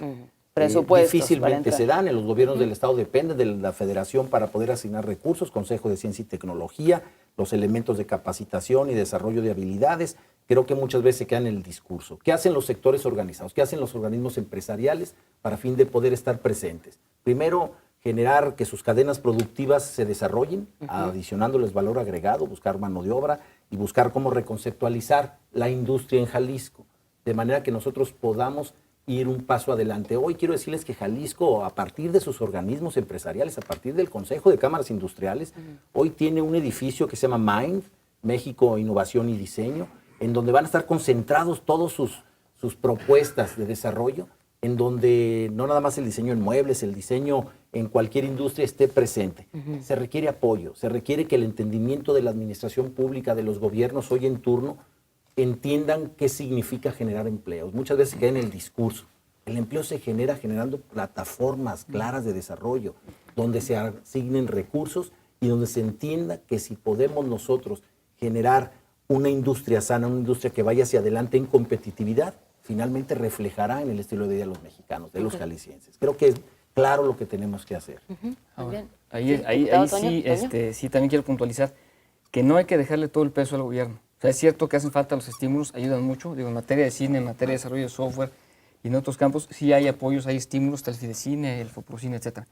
Presupuestos para Difícilmente entrar. se dan, en los gobiernos del Estado dependen de la Federación para poder asignar recursos, Consejo de Ciencia y Tecnología, los elementos de capacitación y desarrollo de habilidades. Creo que muchas veces se quedan en el discurso. ¿Qué hacen los sectores organizados? ¿Qué hacen los organismos empresariales para fin de poder estar presentes? Primero, generar que sus cadenas productivas se desarrollen, adicionándoles valor agregado, buscar mano de obra y buscar cómo reconceptualizar la industria en Jalisco, de manera que nosotros podamos ir un paso adelante. Hoy quiero decirles que Jalisco, a partir de sus organismos empresariales, a partir del Consejo de Cámaras Industriales, hoy tiene un edificio que se llama MIND, México Innovación y Diseño, en donde van a estar concentrados todos sus propuestas de desarrollo, en donde no nada más el diseño en muebles, el diseño en cualquier industria esté presente. Se requiere apoyo, se requiere que el entendimiento de la administración pública, de los gobiernos hoy en turno, entiendan qué significa generar empleos. Muchas veces se queda en el discurso. El empleo se genera generando plataformas claras de desarrollo, donde se asignen recursos y donde se entienda que si podemos nosotros generar una industria sana, una industria que vaya hacia adelante en competitividad, finalmente reflejará en el estilo de vida de los mexicanos, de los jaliscienses. Creo que es claro lo que tenemos que hacer. Muy bien. Ahí Diputado sí, Toño. sí, también quiero puntualizar que no hay que dejarle todo el peso al gobierno. O sea, es cierto que hacen falta los estímulos, ayudan mucho, digo, en materia de cine, en materia de desarrollo de software y en otros campos sí hay apoyos, hay estímulos, está el Fidecine, el Foprocine, etcétera.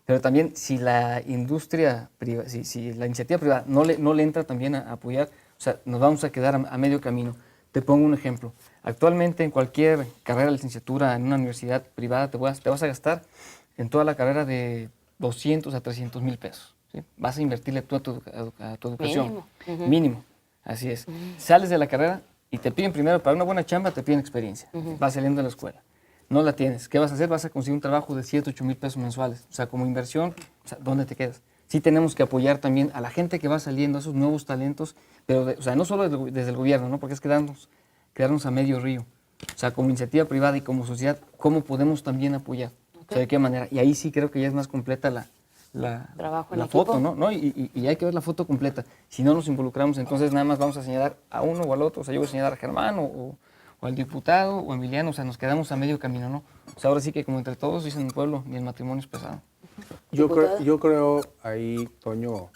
Pero también si la industria privada, si la iniciativa privada no le entra también a apoyar, o sea, nos vamos a quedar a medio camino. Te pongo un ejemplo. Actualmente en cualquier carrera de licenciatura en una universidad privada te vas a gastar en toda la carrera de 200 a 300 mil pesos. ¿sí? Vas a invertirle tú a tu educación. Mínimo. Mínimo, así es. Sales de la carrera y te piden primero, para una buena chamba, te piden experiencia. Vas saliendo de la escuela. No la tienes. ¿Qué vas a hacer? Vas a conseguir un trabajo de 7, 8 mil pesos mensuales. O sea, como inversión, o sea, ¿dónde te quedas? Sí tenemos que apoyar también a la gente que va saliendo, a esos nuevos talentos, pero o sea, no solo desde el gobierno, ¿no? Porque es quedarnos a medio río. O sea, como iniciativa privada y como sociedad, ¿cómo podemos también apoyar? O sea, ¿de qué manera? Y ahí sí creo que ya es más completa Trabajo en la equipo. foto, ¿no? Y hay que ver la foto completa. Si no nos involucramos, entonces nada más vamos a señalar a uno o al otro. O sea, yo voy a señalar a Germán o al diputado o a Emiliano. O sea, nos quedamos a medio camino, ¿no? O sea, ahora sí que como entre todos, dicen en el pueblo, ni el matrimonio es pesado. Yo creo ahí, Toño,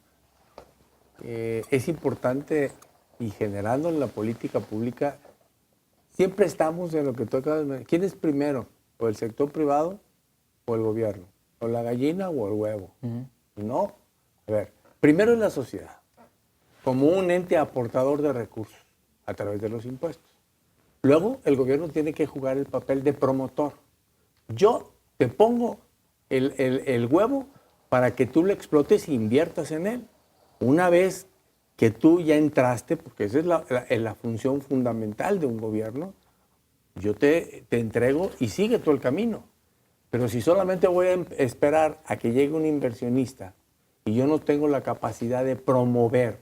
es importante y generando en la política pública, siempre estamos en lo que toca. ¿Quién es primero? ¿O el sector privado o el gobierno? ¿O la gallina o el huevo? No. A ver, primero es la sociedad, como un ente aportador de recursos a través de los impuestos. Luego, el gobierno tiene que jugar el papel de promotor. Yo te pongo el huevo para que tú lo explotes e inviertas en él. Una vez que tú ya entraste, porque esa es la función fundamental de un gobierno, yo te entrego y sigue todo el camino. Pero si solamente voy a esperar a que llegue un inversionista y yo no tengo la capacidad de promover,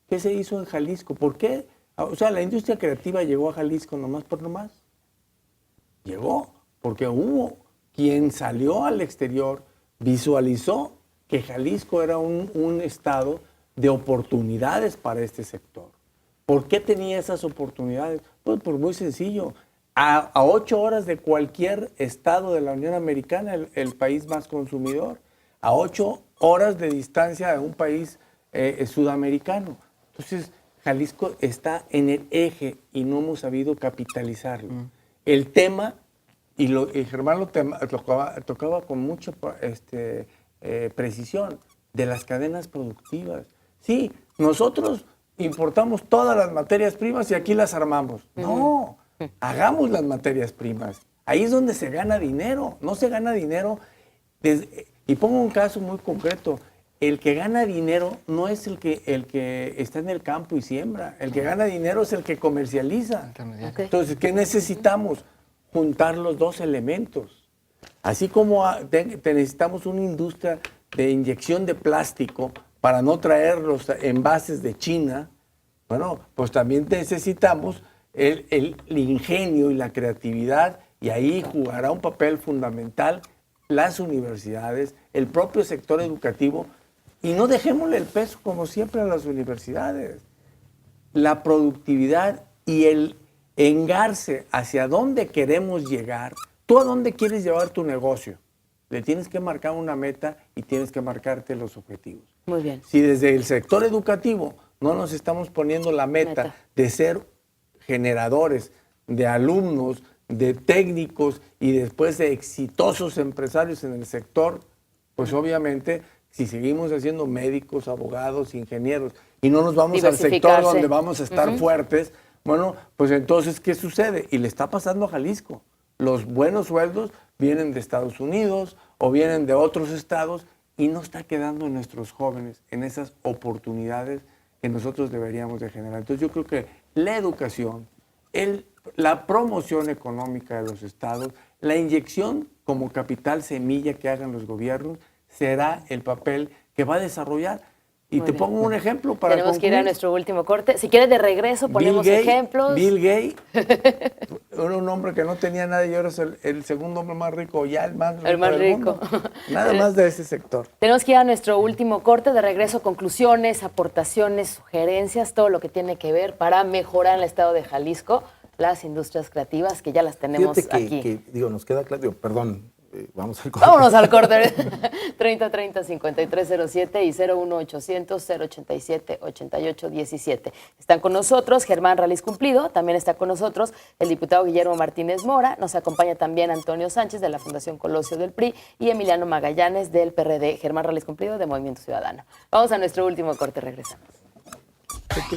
¿qué se hizo en Jalisco? ¿Por qué? O sea, la industria creativa llegó a Jalisco nomás por nomás. Llegó porque hubo quien salió al exterior, visualizó que Jalisco era un estado de oportunidades para este sector. ¿Por qué tenía esas oportunidades? Pues por muy sencillo. A 8 horas de cualquier estado de la Unión Americana, el país más consumidor. A 8 horas de distancia de un país sudamericano. Entonces, Jalisco está en el eje y no hemos sabido capitalizarlo. El tema, y Germán lo tocaba con mucha precisión, de las cadenas productivas. Sí, nosotros importamos todas las materias primas y aquí las armamos. No, hagamos las materias primas. Ahí es donde se gana dinero. No se gana dinero. Y pongo un caso muy concreto. El que gana dinero no es el que está en el campo y siembra. El que gana dinero es el que comercializa. Okay. Entonces, ¿qué necesitamos? Juntar los dos elementos. Así como necesitamos una industria de inyección de plástico para no traer los envases de China, bueno, pues también necesitamos el ingenio y la creatividad, y ahí jugará un papel fundamental las universidades, el propio sector educativo, y no dejémosle el peso como siempre a las universidades. La productividad y el engarce hacia dónde queremos llegar. ¿Tú a dónde quieres llevar tu negocio? Le tienes que marcar una meta y tienes que marcarte los objetivos. Muy bien. Si desde el sector educativo no nos estamos poniendo la meta de ser generadores de alumnos, de técnicos y después de exitosos empresarios en el sector, pues obviamente si seguimos haciendo médicos, abogados, ingenieros y no nos vamos al sector donde vamos a estar fuertes, bueno, pues entonces, ¿qué sucede? Y le está pasando a Jalisco. Los buenos sueldos vienen de Estados Unidos o vienen de otros estados y no está quedando en nuestros jóvenes en esas oportunidades que nosotros deberíamos de generar. Entonces yo creo que la educación, la promoción económica de los estados, la inyección como capital semilla que hagan los gobiernos, será el papel que va a desarrollar. Y te pongo un ejemplo para Tenemos concluir. que ir a nuestro último corte. Si quieres, de regreso ponemos ejemplos. Bill Gates era un hombre que no tenía nada y ahora es el segundo hombre más rico, ya el más rico del mundo. Nada más de ese sector. Tenemos que ir a nuestro último corte. De regreso, conclusiones, aportaciones, sugerencias, todo lo que tiene que ver para mejorar en el estado de Jalisco las industrias creativas, que ya las tenemos aquí. Nos queda claro, perdón, vamos al corte. Vámonos al corte. 3030-5307 y 01800-087-8817. Están con nosotros Germán Rallis Cumplido, también está con nosotros el diputado Guillermo Martínez Mora, nos acompaña también Antonio Sánchez de la Fundación Colosio del PRI y Emiliano Magallanes del PRD, Germán Rallis Cumplido de Movimiento Ciudadano. Vamos a nuestro último corte, regresamos.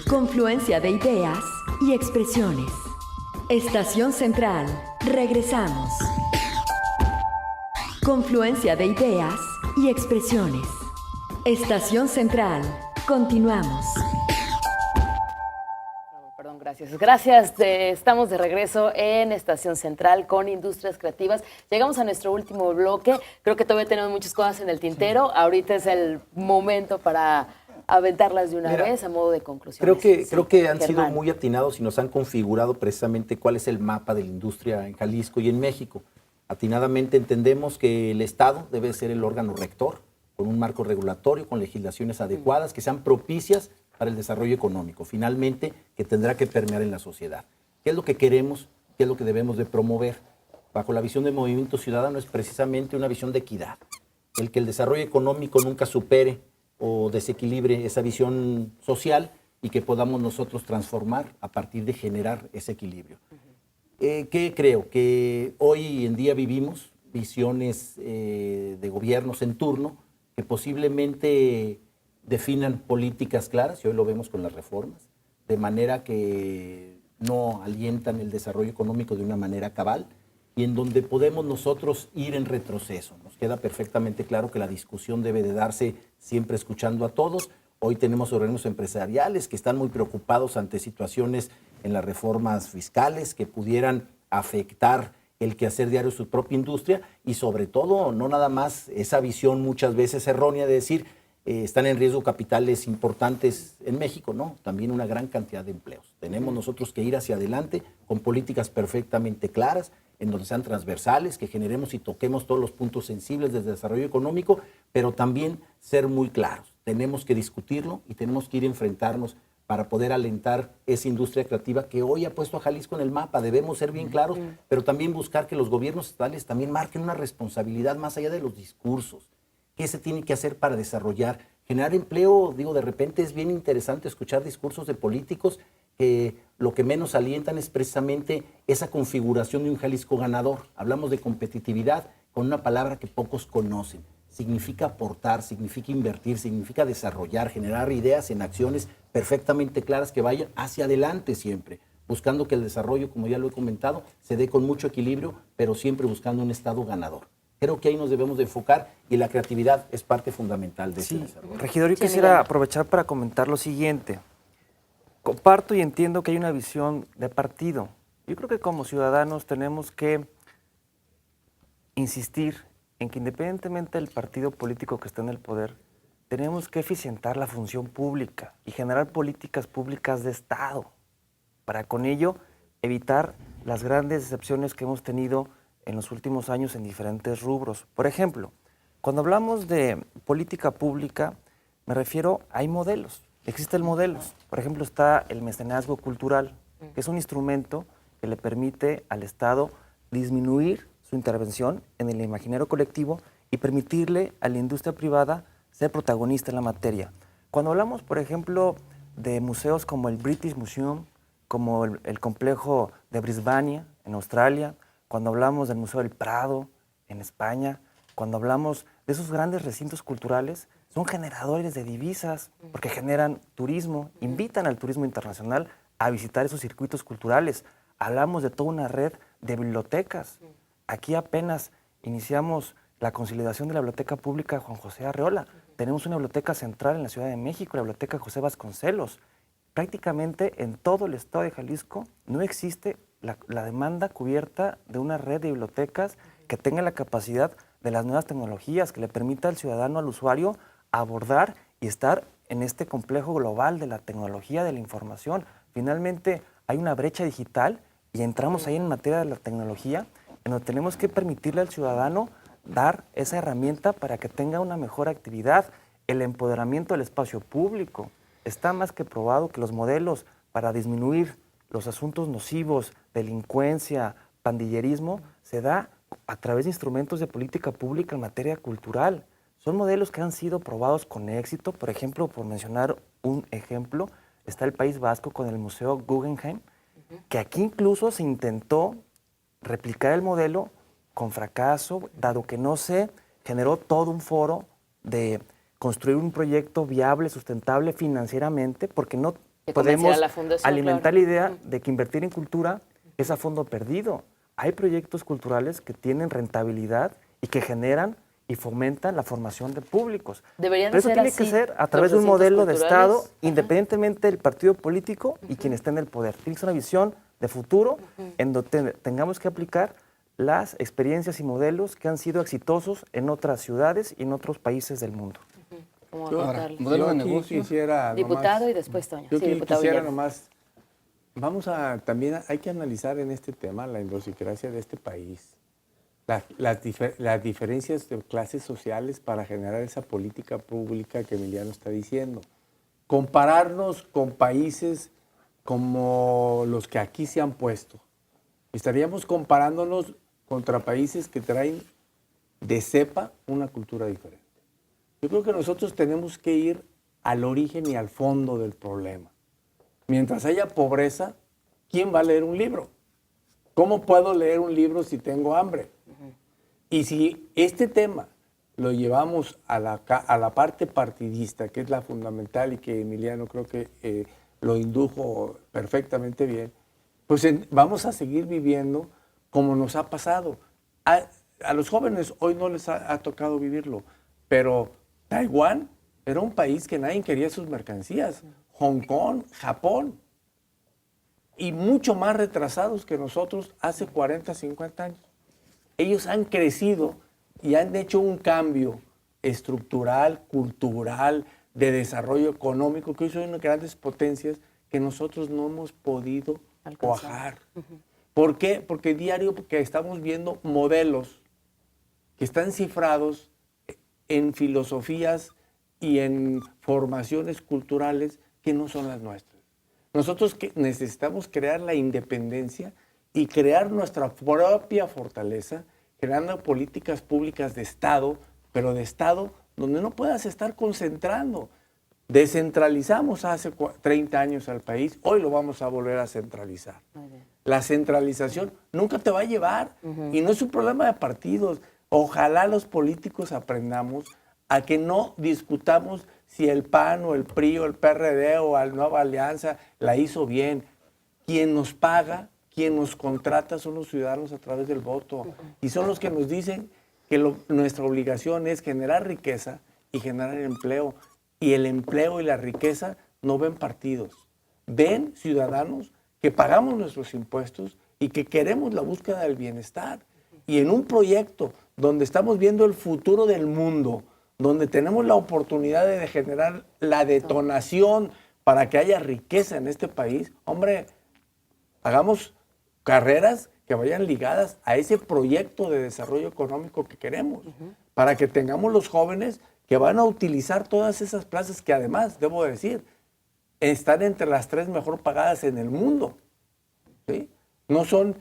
Confluencia de ideas y expresiones. Estación Central. Regresamos. Confluencia de ideas y expresiones. Estación Central. Continuamos. Perdón, gracias. Gracias. Estamos de regreso en Estación Central con Industrias Creativas. Llegamos a nuestro último bloque. Creo que todavía tenemos muchas cosas en el tintero. Ahorita es el momento para aventarlas de una vez a modo de conclusión. Creo que han sido muy atinados y nos han configurado precisamente cuál es el mapa de la industria en Jalisco y en México. Atinadamente entendemos que el Estado debe ser el órgano rector, con un marco regulatorio, con legislaciones adecuadas, que sean propicias para el desarrollo económico, finalmente, que tendrá que permear en la sociedad. ¿Qué es lo que queremos? ¿Qué es lo que debemos de promover? Bajo la visión del Movimiento Ciudadano es precisamente una visión de equidad. El que el desarrollo económico nunca supere o desequilibre esa visión social y que podamos nosotros transformar a partir de generar ese equilibrio. ¿Qué creo? Que hoy en día vivimos visiones de gobiernos en turno que posiblemente definan políticas claras, y hoy lo vemos con las reformas, de manera que no alientan el desarrollo económico de una manera cabal y en donde podemos nosotros ir en retroceso. Nos queda perfectamente claro que la discusión debe de darse siempre escuchando a todos. Hoy tenemos organismos empresariales que están muy preocupados ante situaciones en las reformas fiscales que pudieran afectar el quehacer diario de su propia industria y sobre todo no nada más esa visión muchas veces errónea de decir están en riesgo capitales importantes en México, no, también una gran cantidad de empleos. Tenemos nosotros que ir hacia adelante con políticas perfectamente claras, en donde sean transversales, que generemos y toquemos todos los puntos sensibles del desarrollo económico, pero también ser muy claros. Tenemos que discutirlo y tenemos que ir a enfrentarnos para poder alentar esa industria creativa que hoy ha puesto a Jalisco en el mapa. Debemos ser bien claros, pero también buscar que los gobiernos estatales también marquen una responsabilidad más allá de los discursos. ¿Qué se tiene que hacer para desarrollar? Generar empleo, digo, de repente es bien interesante escuchar discursos de políticos que lo que menos alientan es precisamente esa configuración de un Jalisco ganador. Hablamos de competitividad con una palabra que pocos conocen. Significa aportar, significa invertir, significa desarrollar, generar ideas en acciones perfectamente claras que vayan hacia adelante siempre, buscando que el desarrollo, como ya lo he comentado, se dé con mucho equilibrio, pero siempre buscando un estado ganador. Creo que ahí nos debemos de enfocar y la creatividad es parte fundamental de ese desarrollo. Regidor, yo quisiera aprovechar para comentar lo siguiente. Comparto y entiendo que hay una visión de partido. Yo creo que como ciudadanos tenemos que insistir en que independientemente del partido político que esté en el poder, tenemos que eficientar la función pública y generar políticas públicas de Estado para con ello evitar las grandes decepciones que hemos tenido en los últimos años en diferentes rubros. Por ejemplo, cuando hablamos de política pública, me refiero, hay modelos, existen modelos. Por ejemplo, está el mecenazgo cultural, que es un instrumento que le permite al Estado disminuir su intervención en el imaginario colectivo y permitirle a la industria privada ser protagonista en la materia. Cuando hablamos, por ejemplo, de museos como el British Museum, como el complejo de Brisbane en Australia, cuando hablamos del Museo del Prado en España, cuando hablamos de esos grandes recintos culturales, son generadores de divisas porque generan turismo, invitan al turismo internacional a visitar esos circuitos culturales. Hablamos de toda una red de bibliotecas. Aquí apenas iniciamos la consolidación de la Biblioteca Pública Juan José Arreola. Tenemos una biblioteca central en la Ciudad de México, la Biblioteca José Vasconcelos. Prácticamente en todo el estado de Jalisco no existe la demanda cubierta de una red de bibliotecas que tenga la capacidad de las nuevas tecnologías, que le permita al ciudadano, al usuario, abordar y estar en este complejo global de la tecnología, de la información. Finalmente hay una brecha digital y entramos ahí en materia de la tecnología, en donde tenemos que permitirle al ciudadano dar esa herramienta para que tenga una mejor actividad. El empoderamiento del espacio público. Está más que probado que los modelos para disminuir los asuntos nocivos, delincuencia, pandillerismo, se da a través de instrumentos de política pública en materia cultural. Son modelos que han sido probados con éxito. Por ejemplo, por mencionar un ejemplo, está el País Vasco con el Museo Guggenheim, que aquí incluso se intentó replicar el modelo con fracaso, dado que no se generó todo un foro de construir un proyecto viable, sustentable financieramente, porque no podemos alimentar la idea de que invertir en cultura es a fondo perdido. Hay proyectos culturales que tienen rentabilidad y que generan y fomentan la formación de públicos. Deberían Pero eso ser tiene así que ser a los través de un recintos modelo de culturales. Estado, independientemente del partido político y quien esté en el poder. Tiene que ser una visión de futuro en donde tengamos que aplicar las experiencias y modelos que han sido exitosos en otras ciudades y en otros países del mundo. ¿Cómo Yo- aportarle? modelo de aquí negocio. quisiera Diputado nomás- y después Toño. Yo Sí, diputado quisiera Villegas. nomás, también hay que analizar en este tema la idiosincrasia de este país, las diferencias de clases sociales para generar esa política pública que Emiliano está diciendo. Compararnos con países como los que aquí se han puesto. Estaríamos comparándonos contra países que traen de cepa una cultura diferente. Yo creo que nosotros tenemos que ir al origen y al fondo del problema. Mientras haya pobreza, ¿quién va a leer un libro? ¿Cómo puedo leer un libro si tengo hambre? Y si este tema lo llevamos a la parte partidista, que es la fundamental y que Emiliano creo que lo indujo perfectamente bien, pues vamos a seguir viviendo como nos ha pasado. A los jóvenes hoy no les ha tocado vivirlo, pero Taiwán era un país que nadie quería sus mercancías. Hong Kong, Japón, y mucho más retrasados que nosotros hace 40, 50 años. Ellos han crecido y han hecho un cambio estructural, cultural, de desarrollo económico, que hoy son grandes potencias que nosotros no hemos podido cuajar. ¿Por qué? Porque diario que estamos viendo modelos que están cifrados en filosofías y en formaciones culturales que no son las nuestras. Nosotros necesitamos crear la independencia y crear nuestra propia fortaleza, creando políticas públicas de Estado, pero de Estado donde no puedas estar concentrando. Descentralizamos hace 30 años al país, hoy lo vamos a volver a centralizar. La centralización nunca te va a llevar y no es un problema de partidos. Ojalá los políticos aprendamos a que no discutamos si el PAN o el PRI o el PRD o la Nueva Alianza la hizo bien. Quien nos paga, quien nos contrata son los ciudadanos a través del voto. Y son los que nos dicen que nuestra obligación es generar riqueza y generar empleo. Y el empleo y la riqueza no ven partidos. Ven ciudadanos que pagamos nuestros impuestos y que queremos la búsqueda del bienestar. Y en un proyecto donde estamos viendo el futuro del mundo, donde tenemos la oportunidad de generar la detonación para que haya riqueza en este país, hombre, hagamos carreras que vayan ligadas a ese proyecto de desarrollo económico que queremos, para que tengamos los jóvenes que van a utilizar todas esas plazas que además, debo decir, están entre las 3 mejor pagadas en el mundo. ¿Sí? No son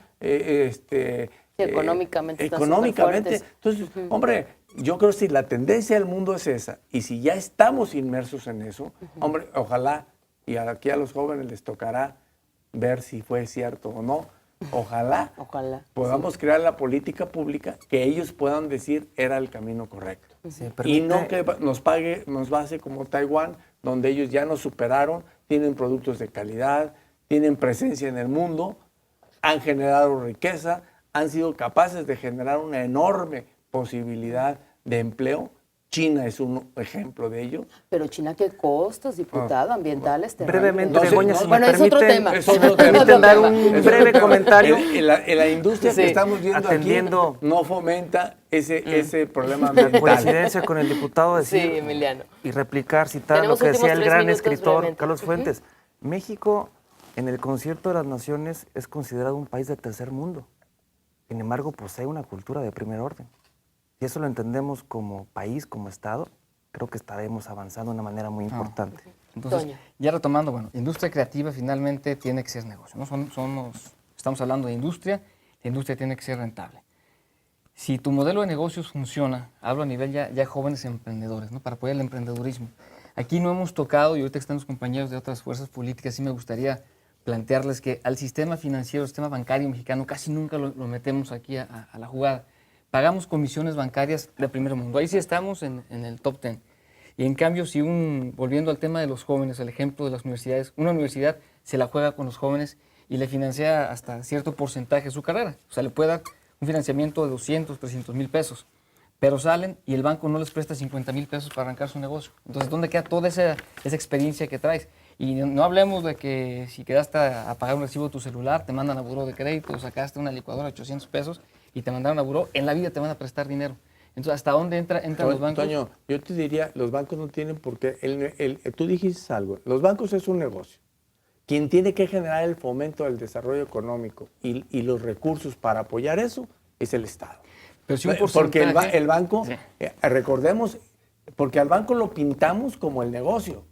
económicamente están económicamente. superfuertes. Entonces, hombre, yo creo que si la tendencia del mundo es esa, y si ya estamos inmersos en eso, hombre, ojalá, y aquí a los jóvenes les tocará ver si fue cierto o no, ojalá podamos crear la política pública que ellos puedan decir era el camino correcto. Y no que nos base como Taiwán, donde ellos ya nos superaron, tienen productos de calidad, tienen presencia en el mundo, han generado riqueza, han sido capaces de generar una enorme posibilidad de empleo. China es un ejemplo de ello. Pero China, ¿qué costos, diputado, ambientales? Brevemente, terribles? Begoña, si bueno, me es otro permiten, tema. si me permiten dar un breve comentario. En la industria Sí. que estamos viendo Atendiendo- aquí no fomenta ese problema La ambiental. coincidencia con el diputado decir Sí, Emiliano. y replicar, citar Tenemos lo que últimos decía el 3 gran minutos escritor brevemente. Carlos Fuentes. México, en el concierto de las naciones, es considerado un país de tercer mundo. Sin embargo, posee una cultura de primer orden. Si eso lo entendemos como país, como Estado, creo que estaremos avanzando de una manera muy importante. Entonces, Toño. ya retomando, bueno, industria creativa finalmente tiene que ser negocio, ¿no? Estamos hablando de industria, la industria tiene que ser rentable. Si tu modelo de negocios funciona, hablo a nivel ya jóvenes emprendedores, ¿no? Para apoyar el emprendedurismo. Aquí no hemos tocado, y ahorita están los compañeros de otras fuerzas políticas, sí me gustaría plantearles que al sistema financiero, al sistema bancario mexicano, casi nunca lo metemos aquí a la jugada. Pagamos comisiones bancarias de primer mundo. Ahí sí estamos en el top 10. Y en cambio, si volviendo al tema de los jóvenes, el ejemplo de las universidades, una universidad se la juega con los jóvenes y le financia hasta cierto porcentaje su carrera. O sea, le puede dar un financiamiento de 200, 300 mil pesos. pero salen y el banco no les presta 50,000 pesos para arrancar su negocio. Entonces, ¿dónde queda toda esa experiencia que traes? Y no hablemos de que si quedaste a pagar un recibo de tu celular, te mandan a buró de crédito, sacaste una licuadora de 800 pesos y te mandaron a buró, en la vida te van a prestar dinero. Entonces, ¿hasta dónde entran los bancos? Toño, yo te diría, los bancos no tienen por qué, tú dijiste algo, los bancos es un negocio. Quien tiene que generar el fomento del desarrollo económico y los recursos para apoyar eso es el Estado. Pero si un porque porcentaje- el banco, Sí. recordemos, porque al banco lo pintamos como el negocio,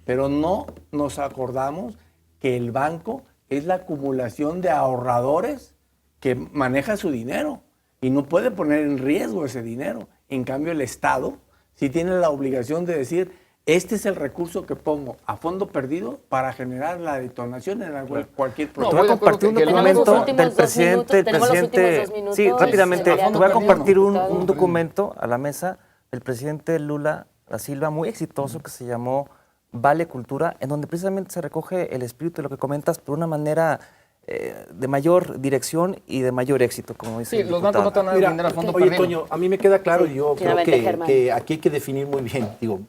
pero no nos acordamos que el banco es la acumulación de ahorradores que maneja su dinero y no puede poner en riesgo ese dinero. En cambio, el Estado sí tiene la obligación de decir, este es el recurso que pongo a fondo perdido para generar la detonación en cualquier Te proyecto. voy a voy de acuerdo compartir un que tenemos los documento últimos del 2 presidente. minutos, tenemos los últimos 2 minutos. Sí, rápidamente. Emiliano Te voy a compartir Diputado. un documento a la mesa del presidente Lula da Silva, muy exitoso, que se llamó Vale Cultura, en donde precisamente se recoge el espíritu de lo que comentas, pero de una manera de mayor dirección y de mayor éxito, como dice Sí, el los bancos no te diputado. van a dar dinero a fondo Oye, perdido. Toño, a mí me queda claro y yo creo finalmente, Germán. que aquí hay que definir muy bien, digo,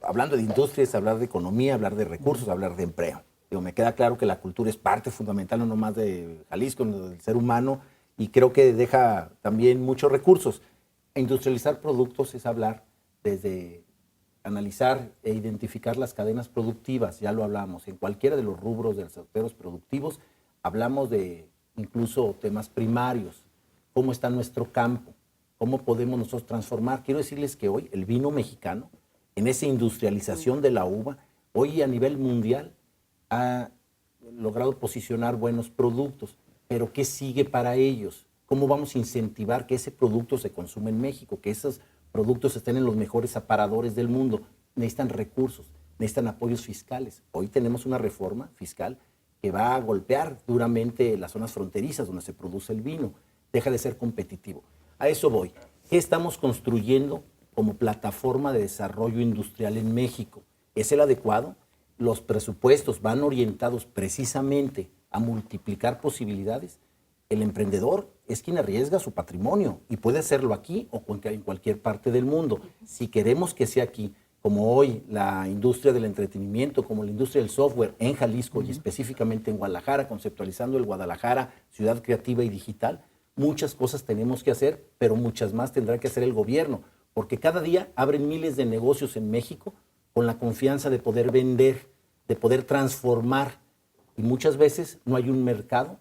hablando de industrias, hablar de economía, hablar de recursos, hablar de empleo. Digo, me queda claro que la cultura es parte fundamental, no nomás de Jalisco, no del ser humano, y creo que deja también muchos recursos. Industrializar productos es hablar desde analizar e identificar las cadenas productivas, ya lo hablamos, en cualquiera de los rubros de los sectores productivos, hablamos de incluso temas primarios, cómo está nuestro campo, cómo podemos nosotros transformar. Quiero decirles que hoy el vino mexicano, en esa industrialización de la uva, hoy a nivel mundial ha logrado posicionar buenos productos, pero ¿qué sigue para ellos? ¿Cómo vamos a incentivar que ese producto se consuma en México, que esos productos estén en los mejores aparadores del mundo? Necesitan recursos, necesitan apoyos fiscales. Hoy tenemos una reforma fiscal que va a golpear duramente las zonas fronterizas donde se produce el vino. Deja de ser competitivo. A eso voy. ¿Qué estamos construyendo como plataforma de desarrollo industrial en México? ¿Es el adecuado? Los presupuestos van orientados precisamente a multiplicar posibilidades. El emprendedor es quien arriesga su patrimonio y puede hacerlo aquí o en cualquier parte del mundo. Si queremos que sea aquí, como hoy la industria del entretenimiento, como la industria del software en Jalisco y específicamente en Guadalajara, conceptualizando el Guadalajara, ciudad creativa y digital, muchas cosas tenemos que hacer, pero muchas más tendrá que hacer el gobierno, porque cada día abren miles de negocios en México con la confianza de poder vender, de poder transformar, y muchas veces no hay un mercado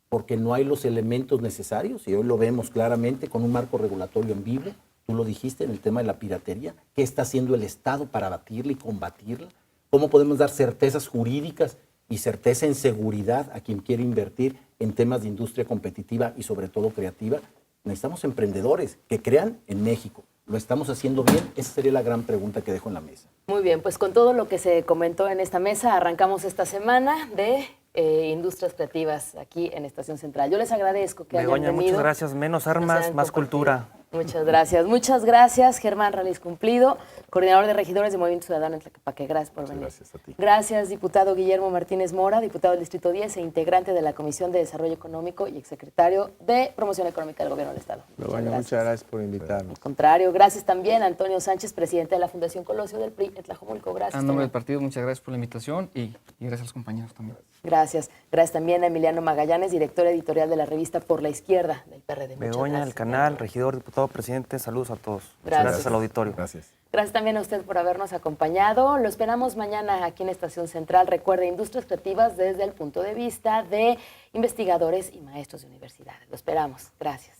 porque no hay los elementos necesarios, y hoy lo vemos claramente con un marco regulatorio en vivo. Tú lo dijiste en el tema de la piratería. ¿Qué está haciendo el Estado para abatirla y combatirla? ¿Cómo podemos dar certezas jurídicas y certeza en seguridad a quien quiere invertir en temas de industria competitiva y sobre todo creativa? Necesitamos emprendedores que crean en México. ¿Lo estamos haciendo bien? Esa sería la gran pregunta que dejo en la mesa. Muy bien, pues con todo lo que se comentó en esta mesa, arrancamos esta semana de Industrias Creativas aquí en Estación Central. Yo les agradezco que Begoña, hayan venido. muchas gracias. Menos Nos armas, hayan más compartido. cultura. Muchas gracias. Muchas gracias, Germán Rallis Cumplido, coordinador de regidores de Movimiento Ciudadano en Tlaquepaque. Gracias por venir. Gracias a ti. Gracias, diputado Guillermo Martínez Mora, diputado del Distrito 10 e integrante de la Comisión de Desarrollo Económico y exsecretario de Promoción Económica del Gobierno del Estado. Begoña, muchas gracias por invitarnos. Al contrario, gracias también a Antonio Sánchez, presidente de la Fundación Colosio del PRI en Tlajomulco. Gracias. A nombre Toño. del partido, muchas gracias por la invitación y gracias a los compañeros también. Gracias. Gracias también a Emiliano Magallanes, director editorial de la revista Por la Izquierda del PRD. Muchas Begoña, el gracias. canal, regidor, diputado, presidente, saludos a todos. Gracias. Gracias al auditorio. Gracias. Gracias también a usted por habernos acompañado. Lo esperamos mañana aquí en Estación Central. Recuerde, Industrias Creativas desde el punto de vista de investigadores y maestros de universidades. Lo esperamos. Gracias.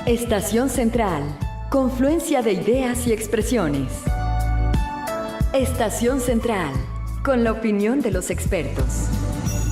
Estación Central. Confluencia de ideas y expresiones. Estación Central. Con la opinión de los expertos.